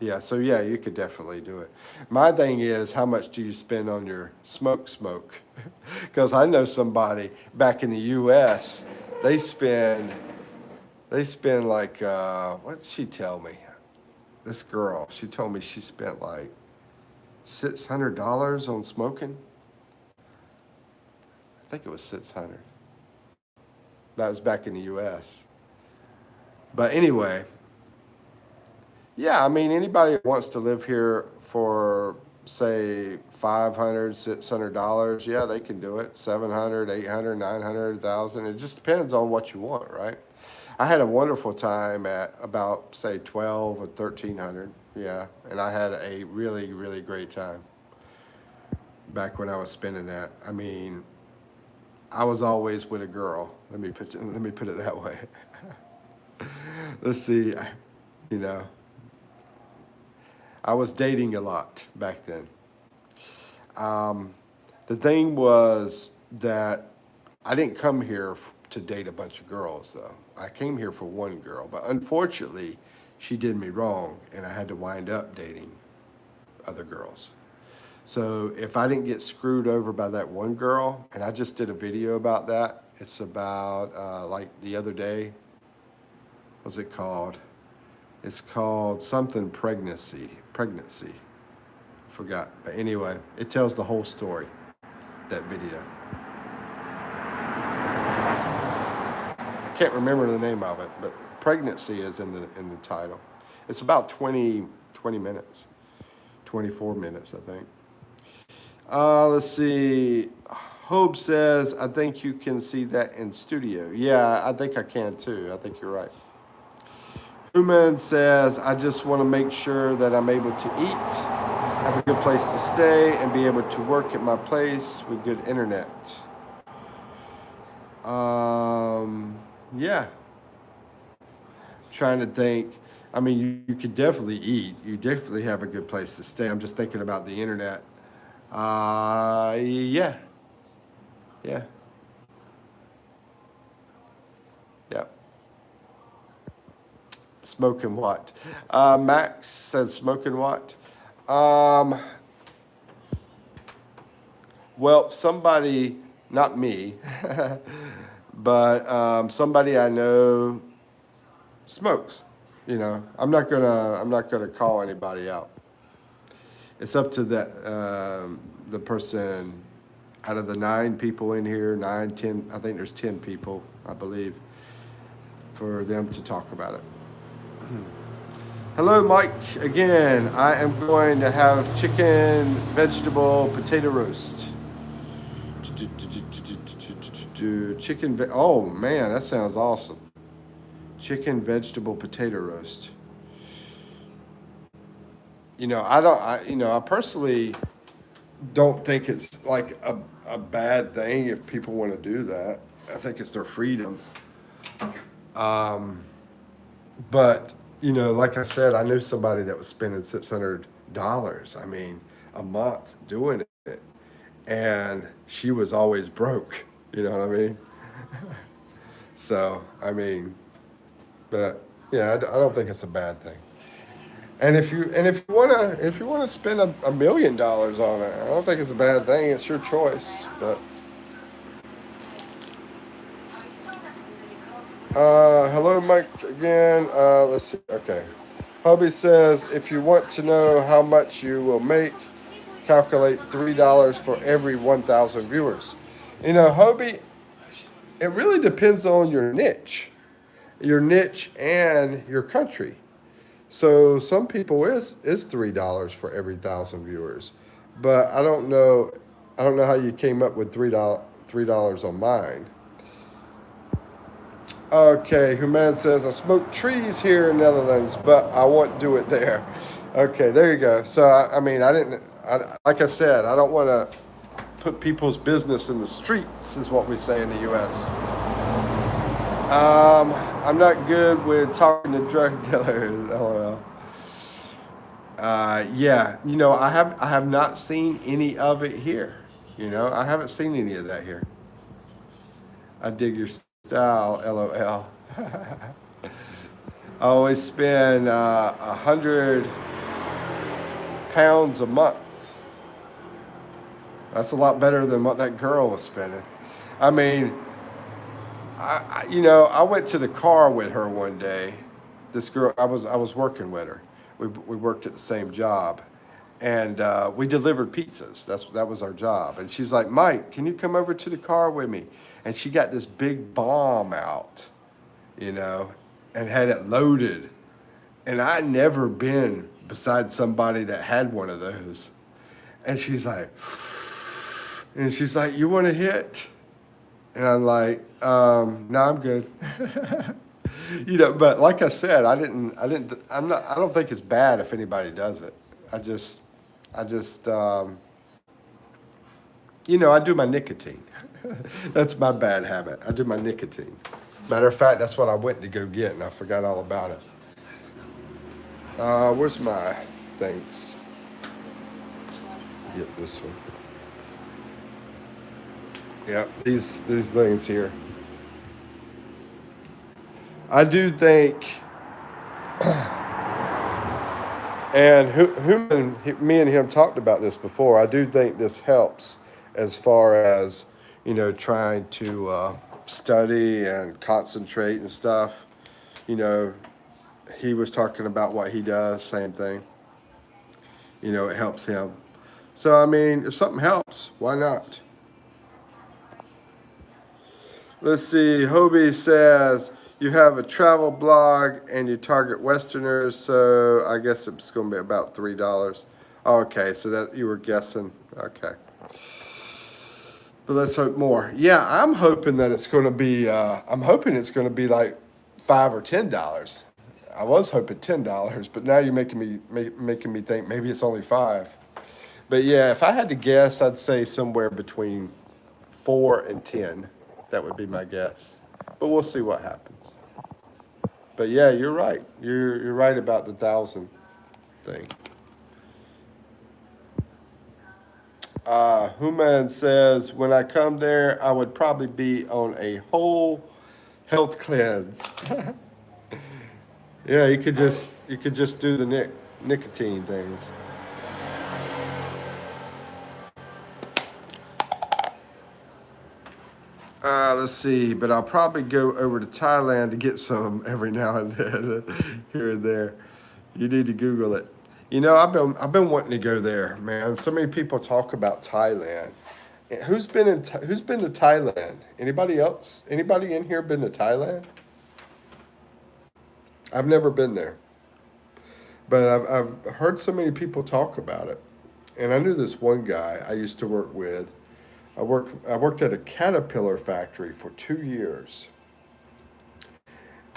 Speaker 1: Yeah, so yeah, you could definitely do it. My thing is, how much do you spend on your smoke? Because I know somebody back in the U.S. They spend like what did she tell me? This girl, she told me she spent like $600 on smoking. I think it was 600. That was back in the U.S. But anyway, yeah, I mean, anybody that wants to live here for, say, 500, $600, yeah, they can do it. 700, 800, 900, 1,000. It just depends on what you want, right? I had a wonderful time at about, say, 12 or 1,300. Yeah, and I had a really, really great time back when I was spending that. I mean, I was always with a girl. Let me put it that way. Let's see, you know, I was dating a lot back then. Um, the thing was that I didn't come here to date a bunch of girls, though. I came here for one girl, but unfortunately, she did me wrong, and I had to wind up dating other girls. So if I didn't get screwed over by that one girl, and I just did a video about that, it's about like the other day. What's it called? It's called something pregnancy. Pregnancy. Forgot. But anyway, it tells the whole story, that video. I can't remember the name of it, but pregnancy is in the title. It's about 20 minutes. 24 minutes, I think. Let's see. Hope says, I think you can see that in studio. Yeah, I think I can too. I think you're right. Human says, I just want to make sure that I'm able to eat, have a good place to stay, and be able to work at my place with good internet. Yeah. Trying to think. I mean, you could definitely eat. You definitely have a good place to stay. I'm just thinking about the internet. Yeah. Yeah. Yep. Smoking what? Max says smoking what? Um, well, somebody, not me, but somebody I know smokes. I'm not gonna call anybody out. It's up to the person. Out of the 9 people in here, 9, 10, I think there's 10 people, I believe, for them to talk about it. Hello, Mike. Again, I am going to have chicken, vegetable, potato roast. Oh man, that sounds awesome. Chicken, vegetable, potato roast. I personally don't think it's like a bad thing if people want to do that. I think it's their freedom. But like I said, I knew somebody that was spending $600. I mean, a month doing it, and she was always broke. You know what I mean? So I mean, but yeah, I don't think it's a bad thing. And if you wanna spend $1 million on it, I don't think it's a bad thing. It's your choice. But hello, Mike again. Let's see. Okay. Hubby says if you want to know how much you will make, calculate $3 for every 1,000 viewers. Hubby, it really depends on your niche and your country. So some people is $3 for every 1,000 viewers, but I don't know how you came up with $3 on mine. Okay, Human says I smoke trees here in Netherlands, but I won't do it there. Okay, there you go. So I mean, I didn't. Like I said, I don't want to put people's business in the streets, is what we say in the U.S. I'm not good with talking to drug dealers. LOL. Yeah, I have not seen any of it here. I haven't seen any of that here. I dig your style. LOL. I always spend 100 pounds a month. That's a lot better than what that girl was spending. I mean, I went to the car with her one day. This girl, I was working with her. We worked at the same job, and we delivered pizzas. That was our job. And she's like, Mike, can you come over to the car with me? And she got this big bomb out, you know, and had it loaded. And I'd never been beside somebody that had one of those. And she's like, you want to hit? And I'm like, no, I'm good. But like I said, I don't think it's bad if anybody does it. I just, I do my nicotine. That's my bad habit. I do my nicotine. Matter of fact, that's what I went to go get, and I forgot all about it. Where's my things? Get this one. Yep, these things here. I do think, and me and him talked about this before. I do think this helps as far as trying to study and concentrate and stuff. You know, he was talking about what he does, same thing. It helps him. So I mean, if something helps, why not? Let's see. Hobie says you have a travel blog and you target Westerners, so I guess it's going to be about $3. Okay, so that you were guessing. Okay, but let's hope more. Yeah, I'm hoping that it's going to be. I'm hoping it's going to be like $5 or $10. I was hoping $10, but now you're making me think maybe it's only five. But yeah, if I had to guess, I'd say somewhere between 4 and 10. That would be my guess. But we'll see what happens. But yeah, you're right. You're right about the 1,000 thing. Human says, when I come there, I would probably be on a whole health cleanse. Yeah, you could just do the nicotine things. Let's see, but I'll probably go over to Thailand to get some every now and then, here and there. You need to Google it. I've been wanting to go there, man. So many people talk about Thailand. Who's been to Thailand? Anybody else? Anybody in here been to Thailand? I've never been there, but I've heard so many people talk about it. And I knew this one guy I used to work with. I worked at a caterpillar factory for 2 years,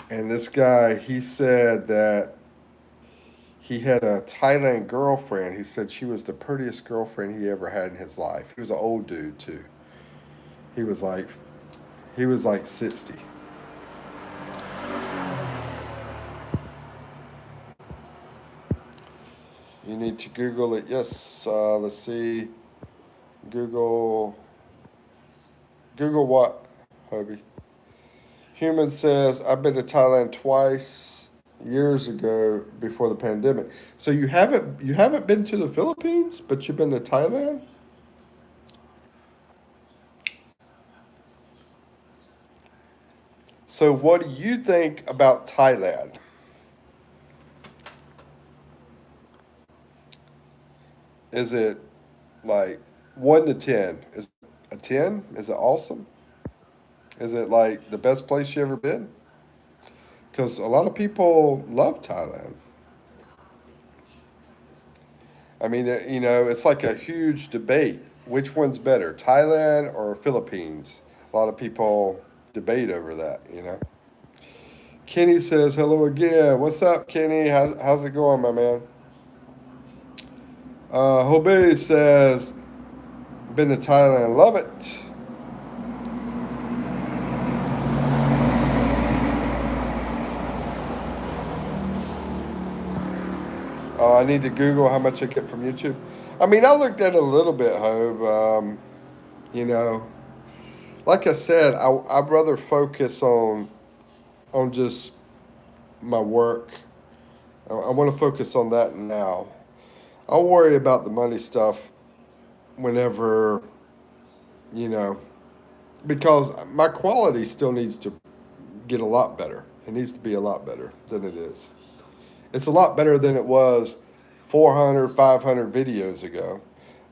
Speaker 1: and this guy he said that he had a Thailand girlfriend. He said she was the prettiest girlfriend he ever had in his life. He was an old dude too. He was like he was like 60. You need to Google it. Yes. Let's see. Google. Google what, Hobie? Human says I've been to Thailand twice years ago before the pandemic. So you haven't been to the Philippines, but you've been to Thailand? So what do you think about Thailand? Is it like 1 to 10? Is it a 10? Is it awesome? Is it like the best place you ever been? Because a lot of people love Thailand. I mean, it's like a huge debate. Which one's better, Thailand or Philippines? A lot of people debate over that. Kenny says hello again. What's up, Kenny? How's it going, my man? Hobie says, been to Thailand, love it. I need to Google how much I get from YouTube. I mean, I looked at it a little bit, Hope. You know, like I said, I'd rather focus on just my work. I want to focus on that now. I'll worry about the money stuff whenever, you know, because my quality still needs to get a lot better. It needs to be a lot better than it is. It's a lot better than it was 400, 500 videos ago.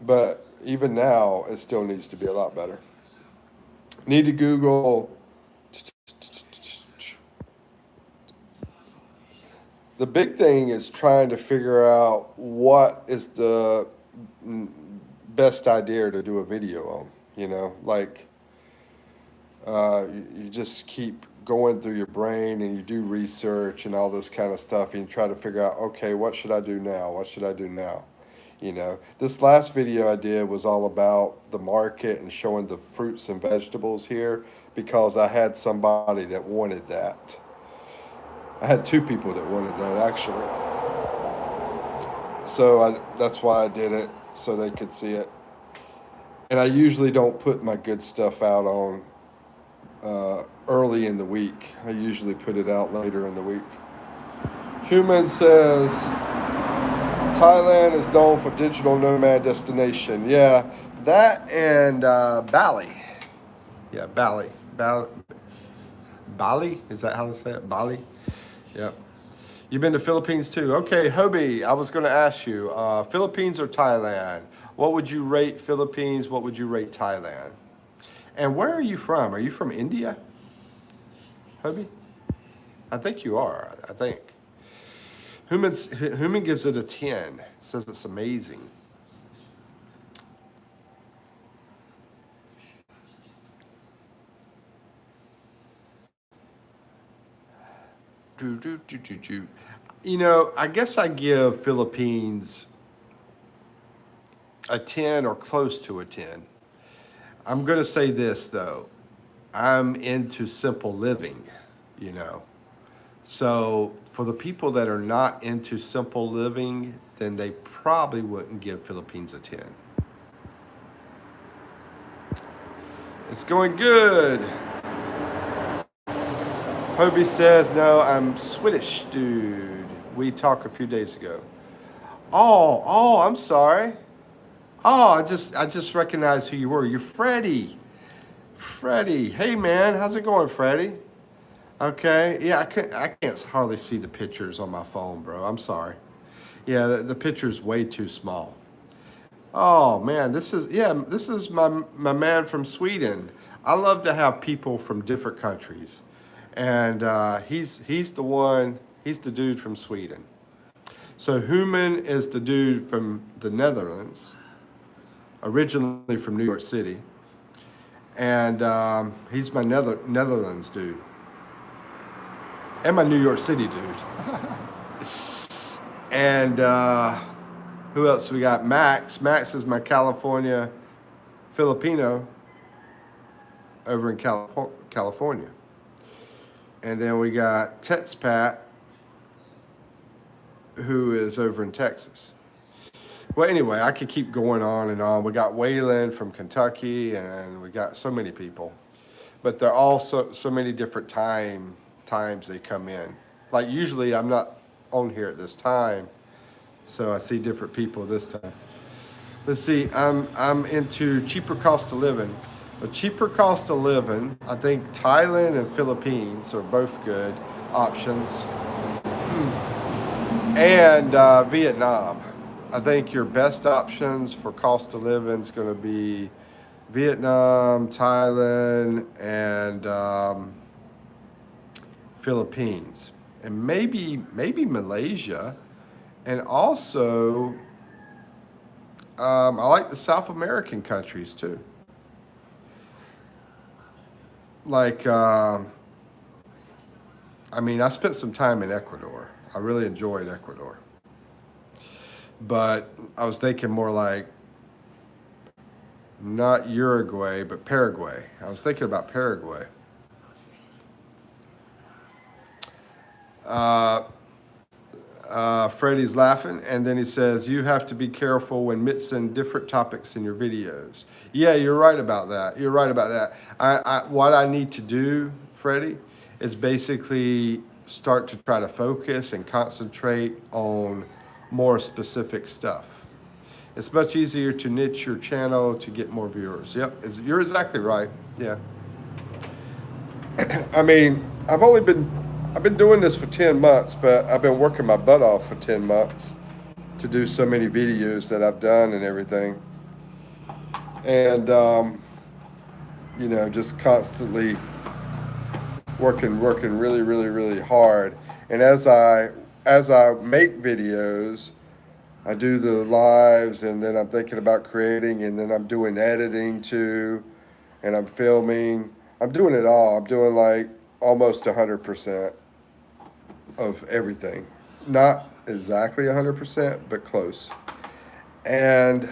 Speaker 1: But even now, it still needs to be a lot better. Need to Google. The big thing is trying to figure out what is the best idea to do a video on. Like you just keep going through your brain and you do research and all this kind of stuff and you try to figure out, okay, what should I do now? What should I do now? This last video I did was all about the market and showing the fruits and vegetables here because I had somebody that wanted that. I had two people that wanted that actually. So that's why I did it so they could see it. And I usually don't put my good stuff out on early in the week. I usually put it out later in the week. Human says Thailand is known for digital nomad destination. Yeah, that and Bali. Yeah, Bali. Bali? Is that how to say it? Bali? Yep. You've been to Philippines too. Okay, Hobie, I was going to ask you, Philippines or Thailand? What would you rate Philippines? What would you rate Thailand? And where are you from? Are you from India, Hobie? I think you are. I think. Human gives it a 10. Says it's amazing. I guess I give Philippines a 10 or close to a 10. I'm going to say this, though. I'm into simple living, you know. So for the people that are not into simple living, then they probably wouldn't give Philippines a 10. It's going good. Hobie says, no, I'm Swedish, dude. We talked a few days ago. Oh, I'm sorry. Oh, I just recognized who you were. You're Freddie. Freddie. Hey man, how's it going, Freddie? Okay. Yeah, I can't hardly see the pictures on my phone, bro. I'm sorry. Yeah, the picture's way too small. Oh man, this is my man from Sweden. I love to have people from different countries, and he's the one. He's the dude from Sweden. So Human is the dude from the Netherlands, originally from New York City, and he's my Netherlands dude, and my New York City dude. And who else we got? Max. Max is my California Filipino over in California. And then we got Expat, who is over in Texas. Well, anyway, I could keep going on and on. We got Waylon from Kentucky, and we got so many people. But they're all so many different times they come in. Like usually I'm not on here at this time, so I see different people this time. Let's see, I'm into cheaper cost of living. A cheaper cost of living, I think Thailand and Philippines are both good options. And Vietnam. I think your best options for cost of living is going to be Vietnam, Thailand, and Philippines, and maybe Malaysia, and also I like the South American countries too. Like I mean, I spent some time in Ecuador. I really enjoyed Ecuador, but I was thinking more like not Uruguay, but Paraguay. I was thinking about Paraguay. Uh, Freddie's laughing, and then he says, "You have to be careful when mixing different topics in your videos." Yeah, you're right about that. You're right about that. What I need to do, Freddie, is basically start to try to focus and concentrate on more specific stuff. It's much easier to niche your channel to get more viewers. Yep, you're exactly right. Yeah. I mean, I've been doing this for 10 months, but I've been working my butt off for 10 months to do so many videos that I've done and everything. And, you know, just constantly working really, really, really hard. And as I make videos, I do the lives, and then I'm thinking about creating, and then I'm doing editing too, and I'm filming. I'm doing it all. I'm doing like almost 100% of everything. Not exactly 100%, but close. And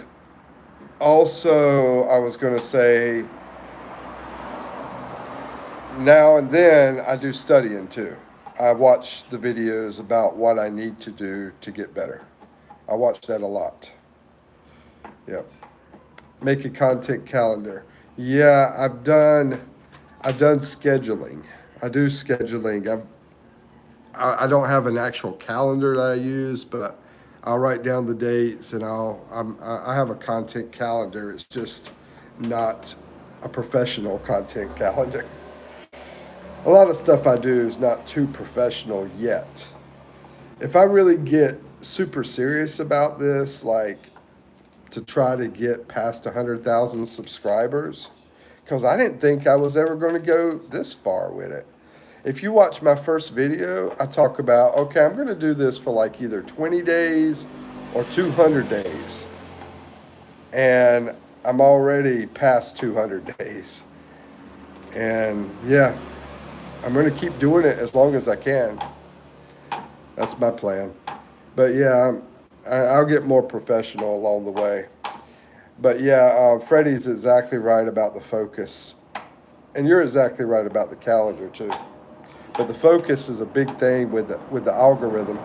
Speaker 1: also, I was going to say, now and then I do studying too. I watch the videos about what I need to do to get better. I watch that a lot. Yep. Make a content calendar. Yeah, I've done scheduling. I do scheduling. I don't have an actual calendar that I use, but I'll write down the dates, and I have a content calendar. It's just not a professional content calendar. A lot of stuff I do is not too professional yet. If I really get super serious about this, like to try to get past 100,000 subscribers, because I didn't think I was ever going to go this far with it. If you watch my first video, I talk about, okay, I'm going to do this for like either 20 days or 200 days. And I'm already past 200 days. And yeah, I'm going to keep doing it as long as I can. That's my plan. But yeah, I'll get more professional along the way. But yeah, Freddie's exactly right about the focus. And you're exactly right about the calendar too. But the focus is a big thing with the algorithm.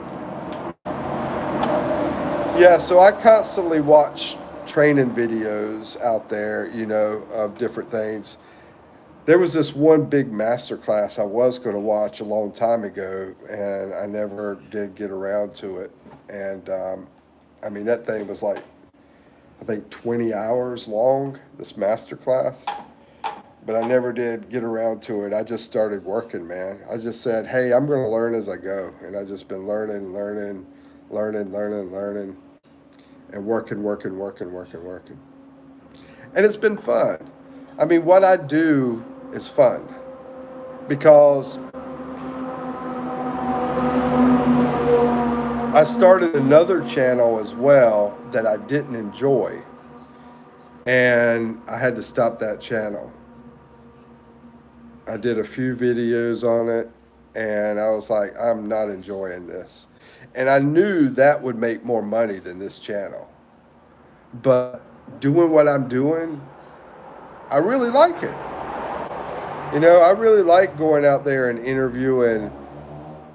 Speaker 1: Yeah, so I constantly watch training videos out there, you know, of different things. There was this one big master class I was going to watch a long time ago, and I never did get around to it. And I mean, that thing was like, I think 20 hours long, this master class. But I never did get around to it. I just started working, man. I just said, hey, I'm going to learn as I go. And I've just been learning, and working. And it's been fun. I mean, what I do is fun because I started another channel as well that I didn't enjoy. And I had to stop that channel. I did a few videos on it, and I was like, I'm not enjoying this. And I knew that would make more money than this channel. But doing what I'm doing, I really like it. I really like going out there and interviewing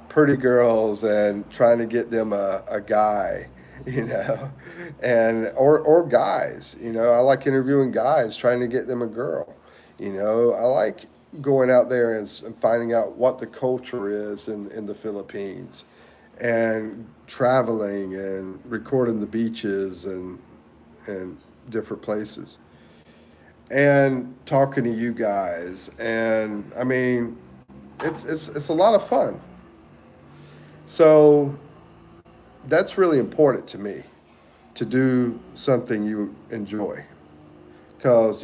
Speaker 1: pretty girls and trying to get them a guy, you know, and or guys, I like interviewing guys trying to get them a girl, I like going out there and finding out what the culture is in the Philippines and traveling and recording the beaches and different places and talking to you guys. And I mean, it's a lot of fun. So that's really important to me, to do something you enjoy. Because,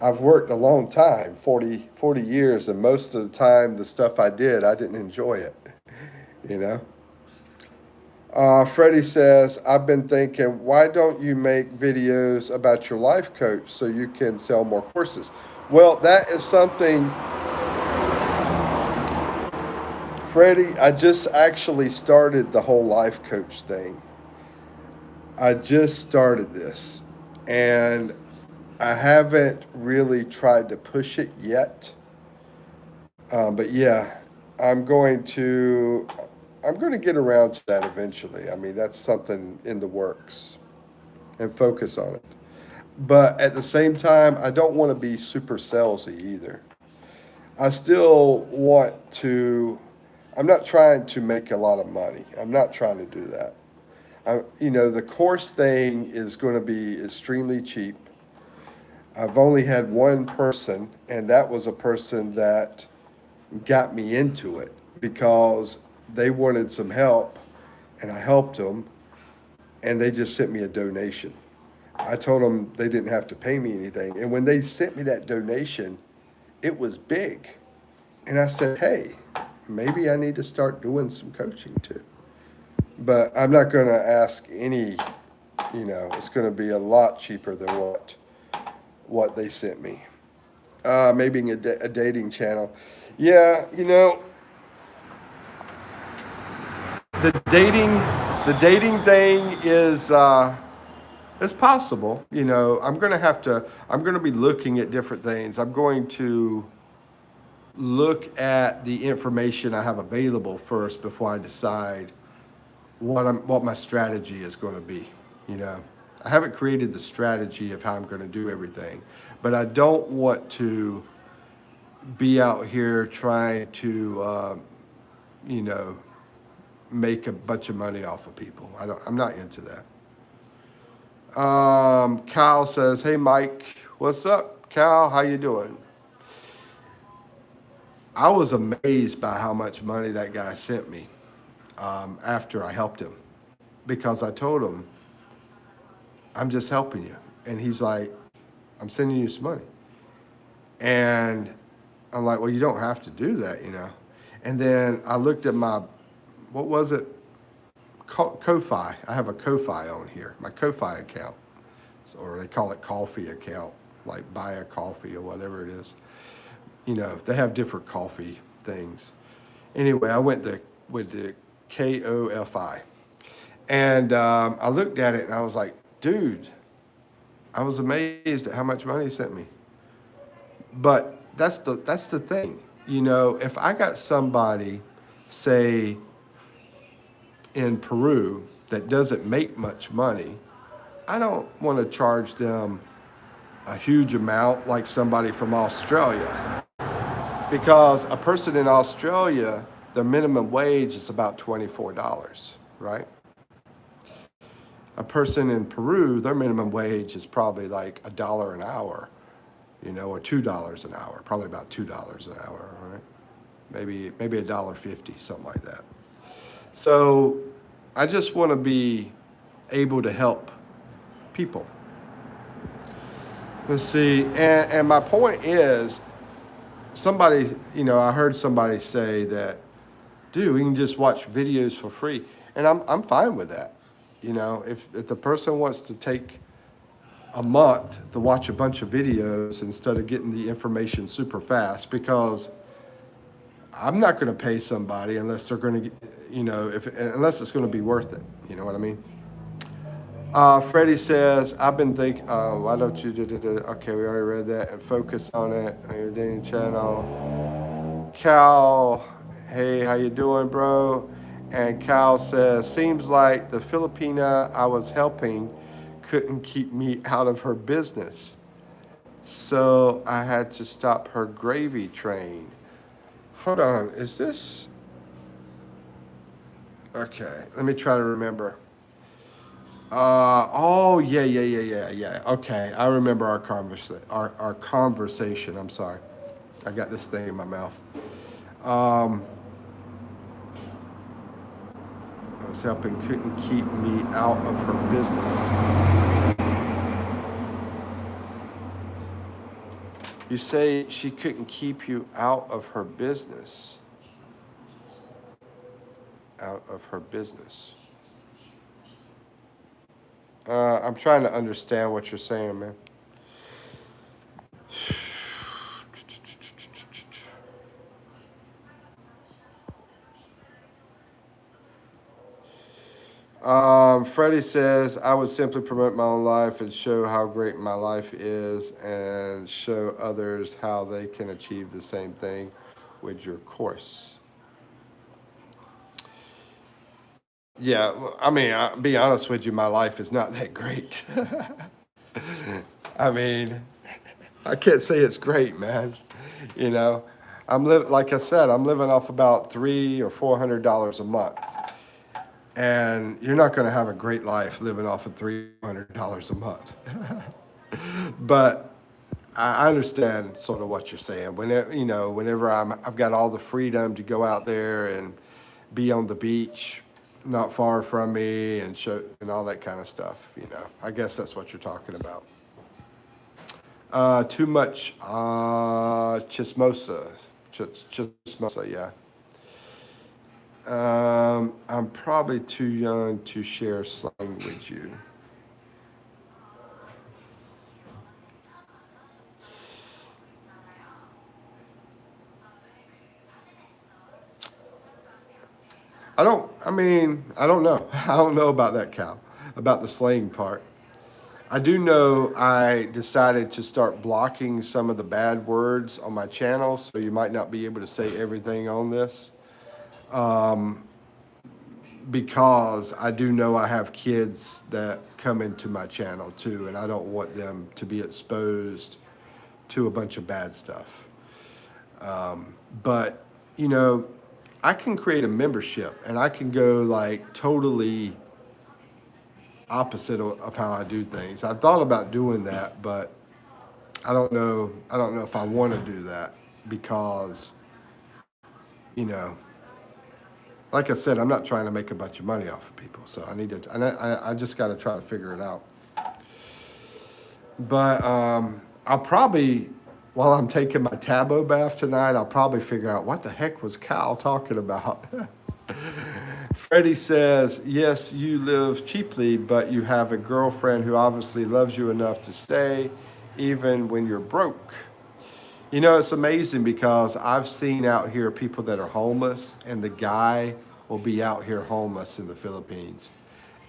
Speaker 1: I've worked a long time, 40 years, and most of the time, the stuff I did, I didn't enjoy it, you know? Freddie says, I've been thinking, why don't you make videos about your life coach so you can sell more courses? Well, that is something, Freddie, I just actually started the whole life coach thing. I just started this, and I haven't really tried to push it yet. But yeah, I'm going to I'm going to get around to that eventually. I mean, that's something in the works, and focus on it. But at the same time, I don't want to be super salesy either. I still want to. I'm not trying to make a lot of money. I'm not trying to do that. The course thing is going to be extremely cheap. I've only had one person, and that was a person that got me into it because they wanted some help, and I helped them, and they just sent me a donation. I told them they didn't have to pay me anything. And when they sent me that donation, it was big. And I said, hey, maybe I need to start doing some coaching too. But I'm not going to ask any, it's going to be a lot cheaper than what they sent me. Maybe a dating channel. Yeah, the dating the dating thing is it's possible. I'm gonna be looking at different things. I'm going to look at the information I have available first before I decide what my strategy is going to be. You know, I haven't created the strategy of how I'm going to do everything, but I don't want to be out here trying to, make a bunch of money off of people. I'm not into that. Kyle says, "Hey Mike, what's up, Kyle? How you doing?" I was amazed by how much money that guy sent me after I helped him, because I told him, I'm just helping you. And he's like, I'm sending you some money. And I'm like, well, you don't have to do that. And then I looked at what was it? Ko-Fi. I have a Ko-Fi on here, my Ko-Fi account. Or they call it coffee account, like buy a coffee or whatever it is. They have different coffee things. Anyway, I went with the Ko-Fi. And I looked at it and I was like, dude, I was amazed at how much money he sent me. But that's the thing. If I got somebody, say, in Peru that doesn't make much money, I don't want to charge them a huge amount like somebody from Australia. Because a person in Australia, their minimum wage is about $24, right? A person in Peru, their minimum wage is probably like $1 an hour, or $2 an hour, probably about $2 an hour, right? Maybe $1.50, something like that. So I just want to be able to help people. Let's see, and my point is, I heard somebody say that, dude, we can just watch videos for free. And I'm fine with that. If the person wants to take a month to watch a bunch of videos instead of getting the information super fast, because I'm not going to pay somebody unless they're going to, unless it's going to be worth it. You know what I mean? Freddie says, I've been thinking, why don't you okay, we already read that, and focus on it on your dating channel. Cal, hey, how you doing, bro? And Cal says, seems like the Filipina I was helping couldn't keep me out of her business. So I had to stop her gravy train. Hold on, is this? Okay, let me try to remember. Oh yeah. Okay, I remember our conversation. I'm sorry, I got this thing in my mouth. Um, I was helping, couldn't keep me out of her business. You say she couldn't keep you out of her business. Out of her business. I'm trying to understand what you're saying, man. Freddie says, I would simply promote my own life and show how great my life is and show others how they can achieve the same thing with your course. Yeah, well, I mean, I'll be honest with you, my life is not that great. I mean, I can't say it's great, man. You know, like I said, I'm living off about $300 or $400 a month. And you're not going to have a great life living off of $300 a month. But I understand sort of what you're saying. Whenever I've got all the freedom to go out there and be on the beach, not far from me, and show and all that kind of stuff. I guess that's what you're talking about. Too much chismosa, chismosa, yeah. I'm probably too young to share slang with you. I don't know. I don't know about that, Cal, about the slang part. I do know I decided to start blocking some of the bad words on my channel, so you might not be able to say everything on this. Because I do know I have kids that come into my channel too, and I don't want them to be exposed to a bunch of bad stuff. But, you know, I can create a membership and I can go like totally opposite of how I do things. I thought about doing that, but I don't know. I don't know if I want to do that because, you know, like I said, I'm not trying to make a bunch of money off of people. So I need to, and I just got to try to figure it out. But I'll probably, while I'm taking my Tabo bath tonight, I'll probably figure out what the heck was Kyle talking about. Freddie says, yes, you live cheaply, but you have a girlfriend who obviously loves you enough to stay even when you're broke. You know, it's amazing because I've seen out here people that are homeless, and the guy will be out here homeless in the Philippines,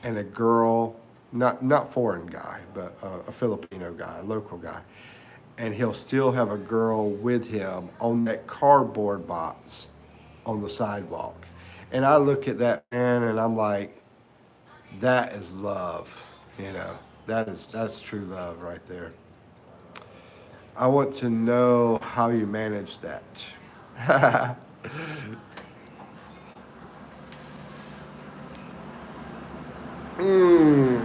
Speaker 1: and a girl, not foreign guy, but a Filipino guy, a local guy, and he'll still have a girl with him on that cardboard box on the sidewalk. And I look at that man and I'm like, that is love, you know, that's true love right there. I want to know how you manage that. Hmm.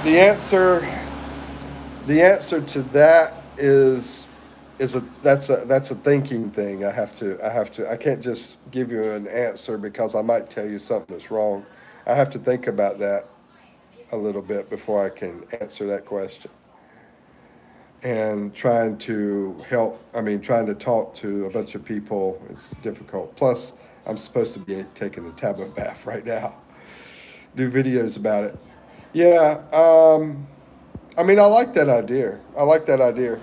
Speaker 1: The answer, the answer to that is that's a thinking thing. I can't just give you an answer because I might tell you something that's wrong. I have to think about that a little bit before I can answer that question. And trying to trying to talk to a bunch of people is difficult. Plus, I'm supposed to be taking a tablet bath right now. Do videos about it. Yeah, I like that idea. I like that idea.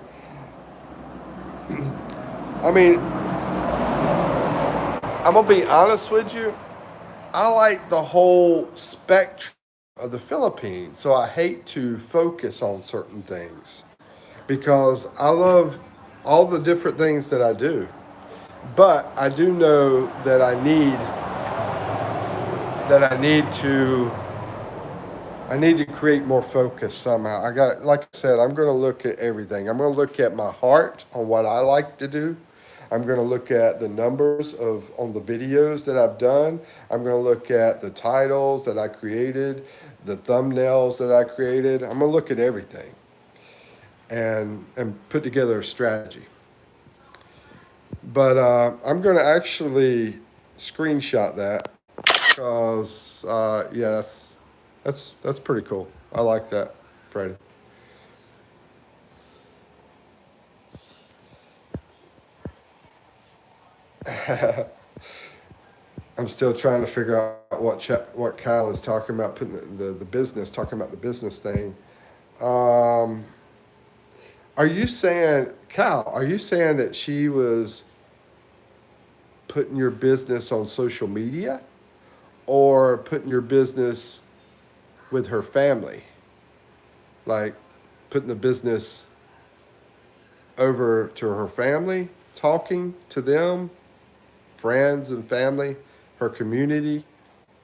Speaker 1: I mean, I'm gonna be honest with you. I like the whole spectrum of the Philippines, so I hate to focus on certain things because I love all the different things that I do. But I do know that I need to create more focus somehow. I got, like I said, I'm going to look at everything. I'm going to look at my heart on what I like to do. I'm going to look at the numbers of on the videos that I've done. I'm going to look at the titles that I created, the thumbnails that I created. I'm going to look at everything and put together a strategy. But I'm going to actually screenshot that because yeah, that's pretty cool. I like that, Freddie. I'm still trying to figure out what Kyle is talking about, putting the business, talking about the business thing. Um, are you saying, Kyle? Are you saying that she was putting your business on social media, or putting your business with her family, like putting the business over to her family, talking to them, friends and family, her community,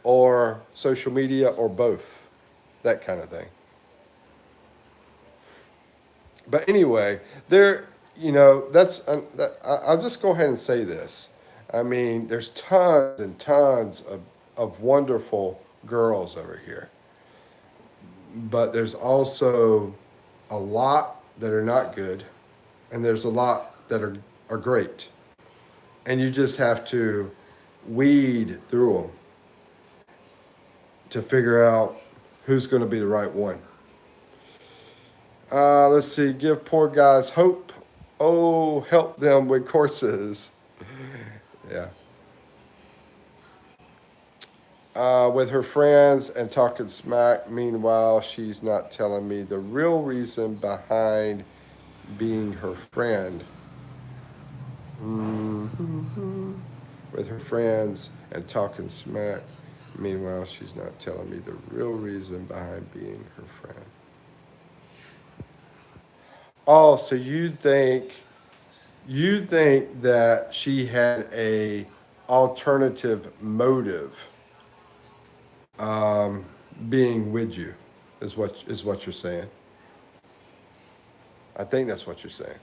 Speaker 1: or social media, or both, that kind of thing. But anyway, there, I'll just go ahead and say this. I mean, there's tons and tons of wonderful girls over here, but there's also a lot that are not good, and there's a lot that are great. And you just have to weed through them to figure out who's going to be the right one. Let's see. Give poor guys hope. Oh, help them with courses. Yeah. With her friends and talking smack. Meanwhile, she's not telling me the real reason behind being her friend. Mm-hmm. With her friends and talking smack. Meanwhile, she's not telling me the real reason behind being her friend. Oh, so you think that she had a alternative motive being with you is what you're saying. I think that's what you're saying.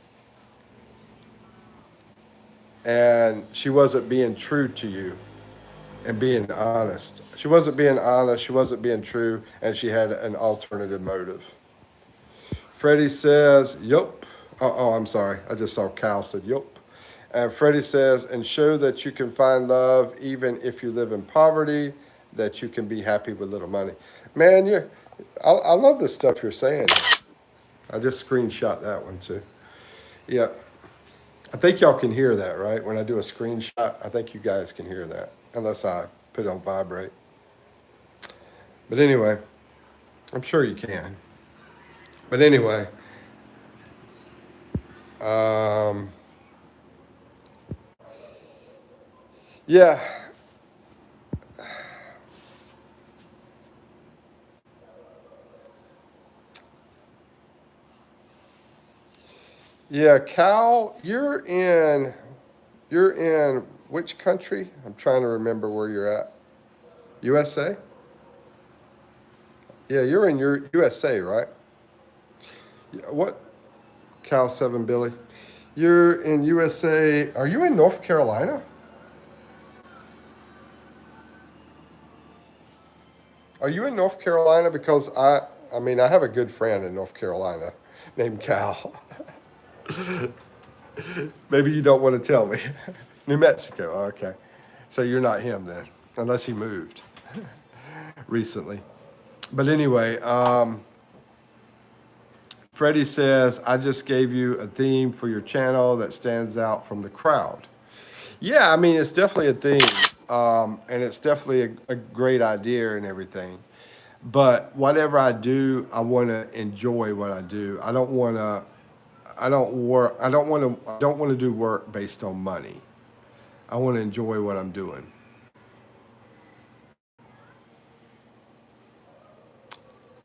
Speaker 1: And she wasn't being true to you and being honest. She wasn't being honest, she wasn't being true, and she had an alternative motive. Freddie says, yup. Oh, I'm sorry. I just saw Cal said, yup. And Freddie says, and show that you can find love even if you live in poverty, that you can be happy with little money. Man, I love the stuff you're saying. I just screenshot that one too. Yep. I think y'all can hear that, right? When I do a screenshot, I think you guys can hear that, unless I put it on vibrate. But anyway, I'm sure you can. But anyway, um, yeah, yeah, Cal, you're in which country? I'm trying to remember where you're at. USA? Yeah, you're in your USA, right? Yeah, what? Cal 7 Billy. You're in USA. Are you in North Carolina? Are you in North Carolina? Because I mean, I have a good friend in North Carolina named Cal. Maybe you don't want to tell me. New Mexico. Okay. So you're not him then, unless he moved recently. But anyway, Freddie says, I just gave you a theme for your channel that stands out from the crowd. Yeah, I mean, it's definitely a theme. And it's definitely a great idea and everything. But whatever I do, I want to enjoy what I do. I don't want to I don't work. I don't want to. I don't want to do work based on money. I want to enjoy what I'm doing.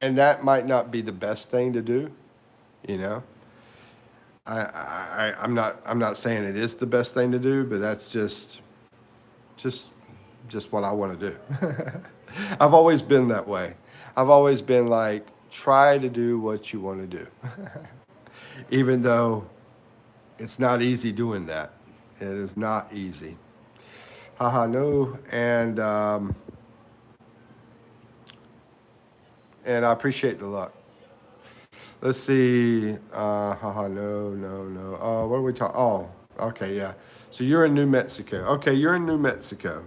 Speaker 1: And that might not be the best thing to do, you know. I'm not saying it is the best thing to do, but that's just just what I want to do. I've always been that way. I've always been like, try to do what you want to do, even though it's not easy doing that. It is not easy. Haha, no, and I appreciate the luck. Let's see. Haha, no, no, no. What are we talking? Oh, okay, yeah. So you're in New Mexico. Okay, you're in New Mexico.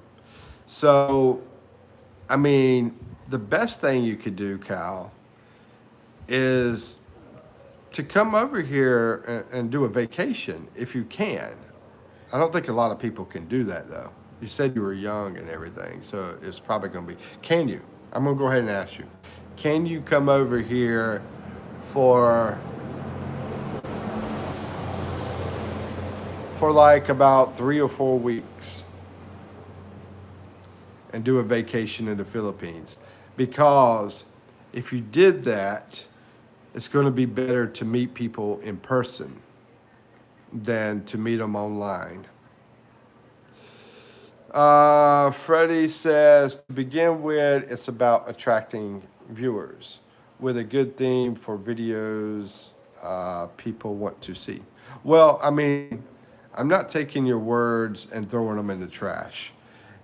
Speaker 1: So, I mean, the best thing you could do, Cal, is to come over here and do a vacation if you can. I don't think a lot of people can do that though. You said you were young and everything, so it's probably going to be. Can you? I'm going to go ahead and ask you. Can you come over here for like about 3 or 4 weeks and do a vacation in the Philippines? Because if you did that, it's going to be better to meet people in person than to meet them online. Freddie says, to begin with, it's about attracting viewers with a good theme for videos people want to see. Well, I mean, I'm not taking your words and throwing them in the trash,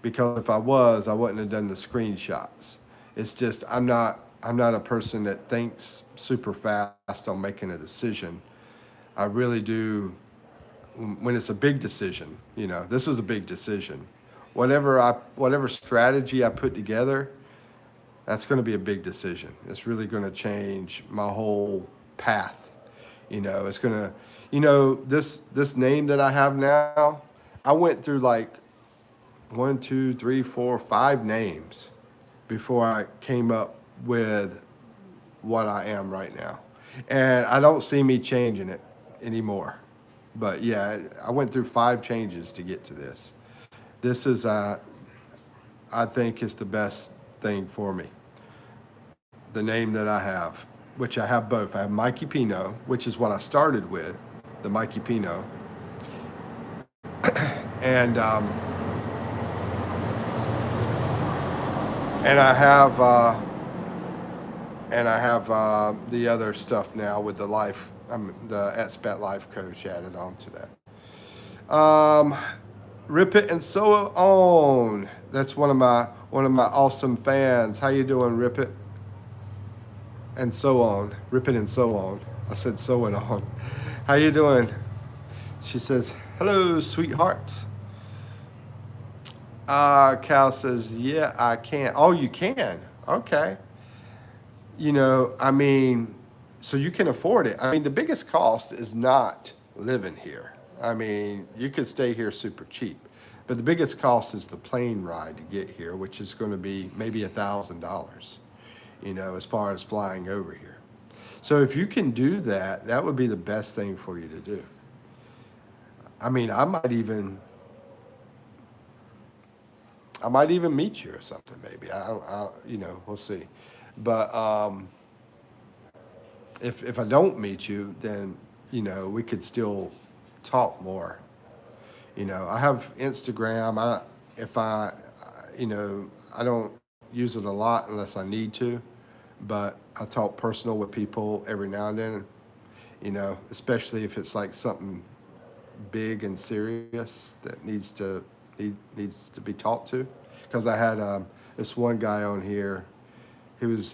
Speaker 1: because if I was, I wouldn't have done the screenshots. It's just I'm not a person that thinks super fast on making a decision. I really do when it's a big decision. You know, this is a big decision. Whatever strategy I put together, that's going to be a big decision. It's really going to change my whole path. You know, it's going to, this name that I have now, I went through like 1, 2, 3, 4, 5 names before I came up with what I am right now. And I don't see me changing it anymore. But yeah, I went through 5 changes to get to this. This is, I think, is the best thing for me. The name that I have, which I have both. I have Mikipino, which is what I started with, the Mikipino, and and I have the other stuff now with the life, the Expat life coach added on to that. Rip it and so on. That's one of my awesome fans. How you doing, Rip it? And so on. Rip it and so on. I said so and on. How you doing? She says, hello, sweetheart. Cal says, yeah, I can. Oh, you can. Okay. I mean, so you can afford it. I mean, the biggest cost is not living here. I mean, you could stay here super cheap. But the biggest cost is the plane ride to get here, which is going to be maybe $1,000, as far as flying over here. So if you can do that, that would be the best thing for you to do. I mean, I might even meet you or something, maybe. We'll see. But if I don't meet you, then, we could still talk more. I have Instagram. I don't use it a lot unless I need to, but I talk personal with people every now and then, especially if it's like something big and serious that needs to be talked to. Because I had this one guy on here. He was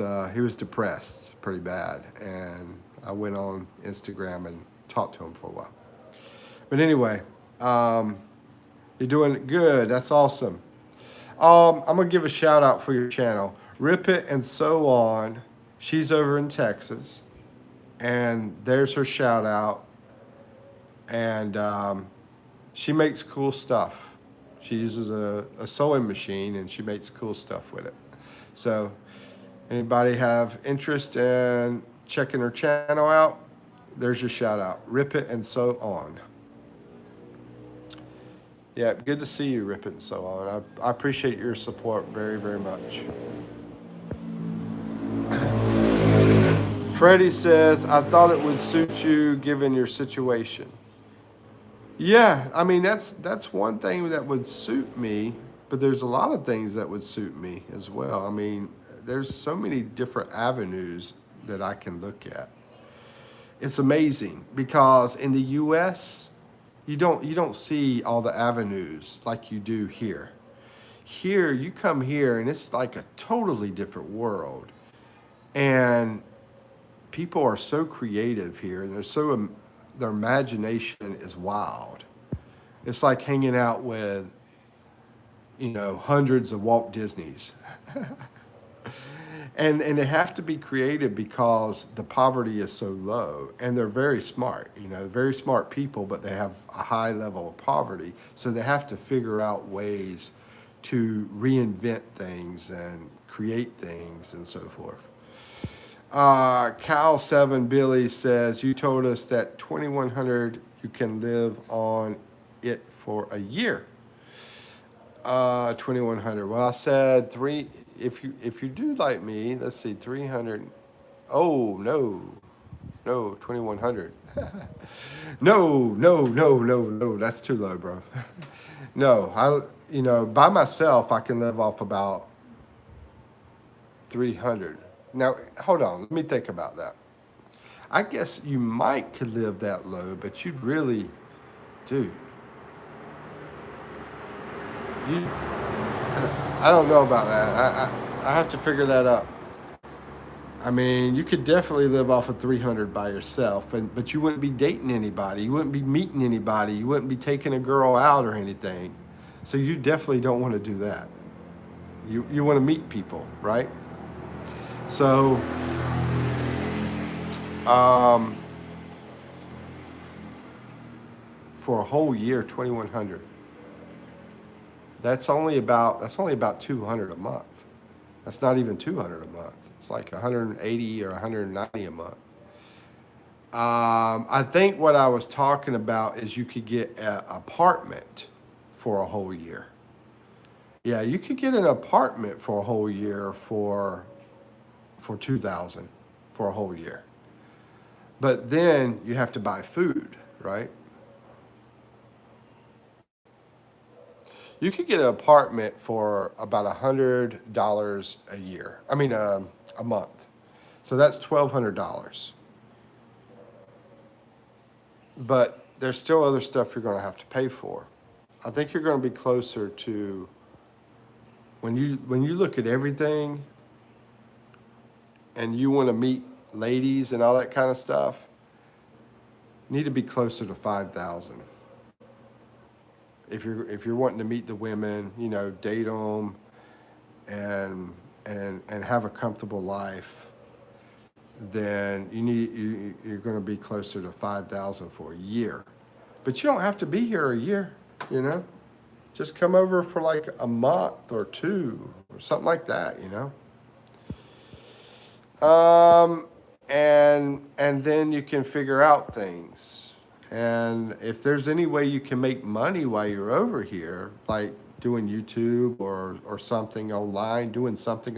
Speaker 1: depressed pretty bad, and I went on Instagram and talked to him for a while. But anyway, you're doing good. That's awesome. I'm gonna give a shout out for your channel, Rip It and So On. She's over in Texas, and there's her shout out. And she makes cool stuff. She uses a sewing machine, and she makes cool stuff with it. So, anybody have interest in checking her channel out? There's your shout out. Rip it and so on. Yeah, good to see you, Rip it and so on. I appreciate your support very, very much. Freddie says, I thought it would suit you given your situation. Yeah, I mean that's one thing that would suit me, but there's a lot of things that would suit me as well. I mean, there's so many different avenues that I can look at. It's amazing because in the US, you don't see all the avenues like you do here. Here you come here and it's like a totally different world. And people are so creative here and their imagination is wild. It's like hanging out with, hundreds of Walt Disneys. And they have to be creative because the poverty is so low and they're very smart, very smart people, but they have a high level of poverty. So they have to figure out ways to reinvent things and create things and so forth. Cal7 Billy says, you told us that 2100 you can live on it for a year. 2100. Well, I said three. If you do like me, let's see, 300. Oh no, 2100. No. That's too low, bro. No, by myself I can live off about 300. Now, hold on. Let me think about that. I guess you might could live that low, but you'd really, dude. You, I don't know about that. I have to figure that out. I mean, you could definitely live off of 300 by yourself, but you wouldn't be dating anybody. You wouldn't be meeting anybody. You wouldn't be taking a girl out or anything. So you definitely don't want to do that. You want to meet people, right? So, for a whole year, 2100. That's only about 200 a month. That's not even 200 a month. It's like 180 or 190 a month. I think what I was talking about is you could get an apartment for a whole year. Yeah, you could get an apartment for a whole year for 2,000 for a whole year. But then you have to buy food, right? You could get an apartment for about $100 a year. I mean, a month. So that's $1,200. But there's still other stuff you're going to have to pay for. I think you're going to be closer to when you look at everything and you want to meet ladies and all that kind of stuff. You need to be closer to 5,000. If you're wanting to meet the women, date them, and have a comfortable life, then you're going to be closer to 5,000 for a year. But you don't have to be here a year, Just come over for like a month or two or something like that, And then you can figure out things. And if there's any way you can make money while you're over here, like doing YouTube or something online, doing something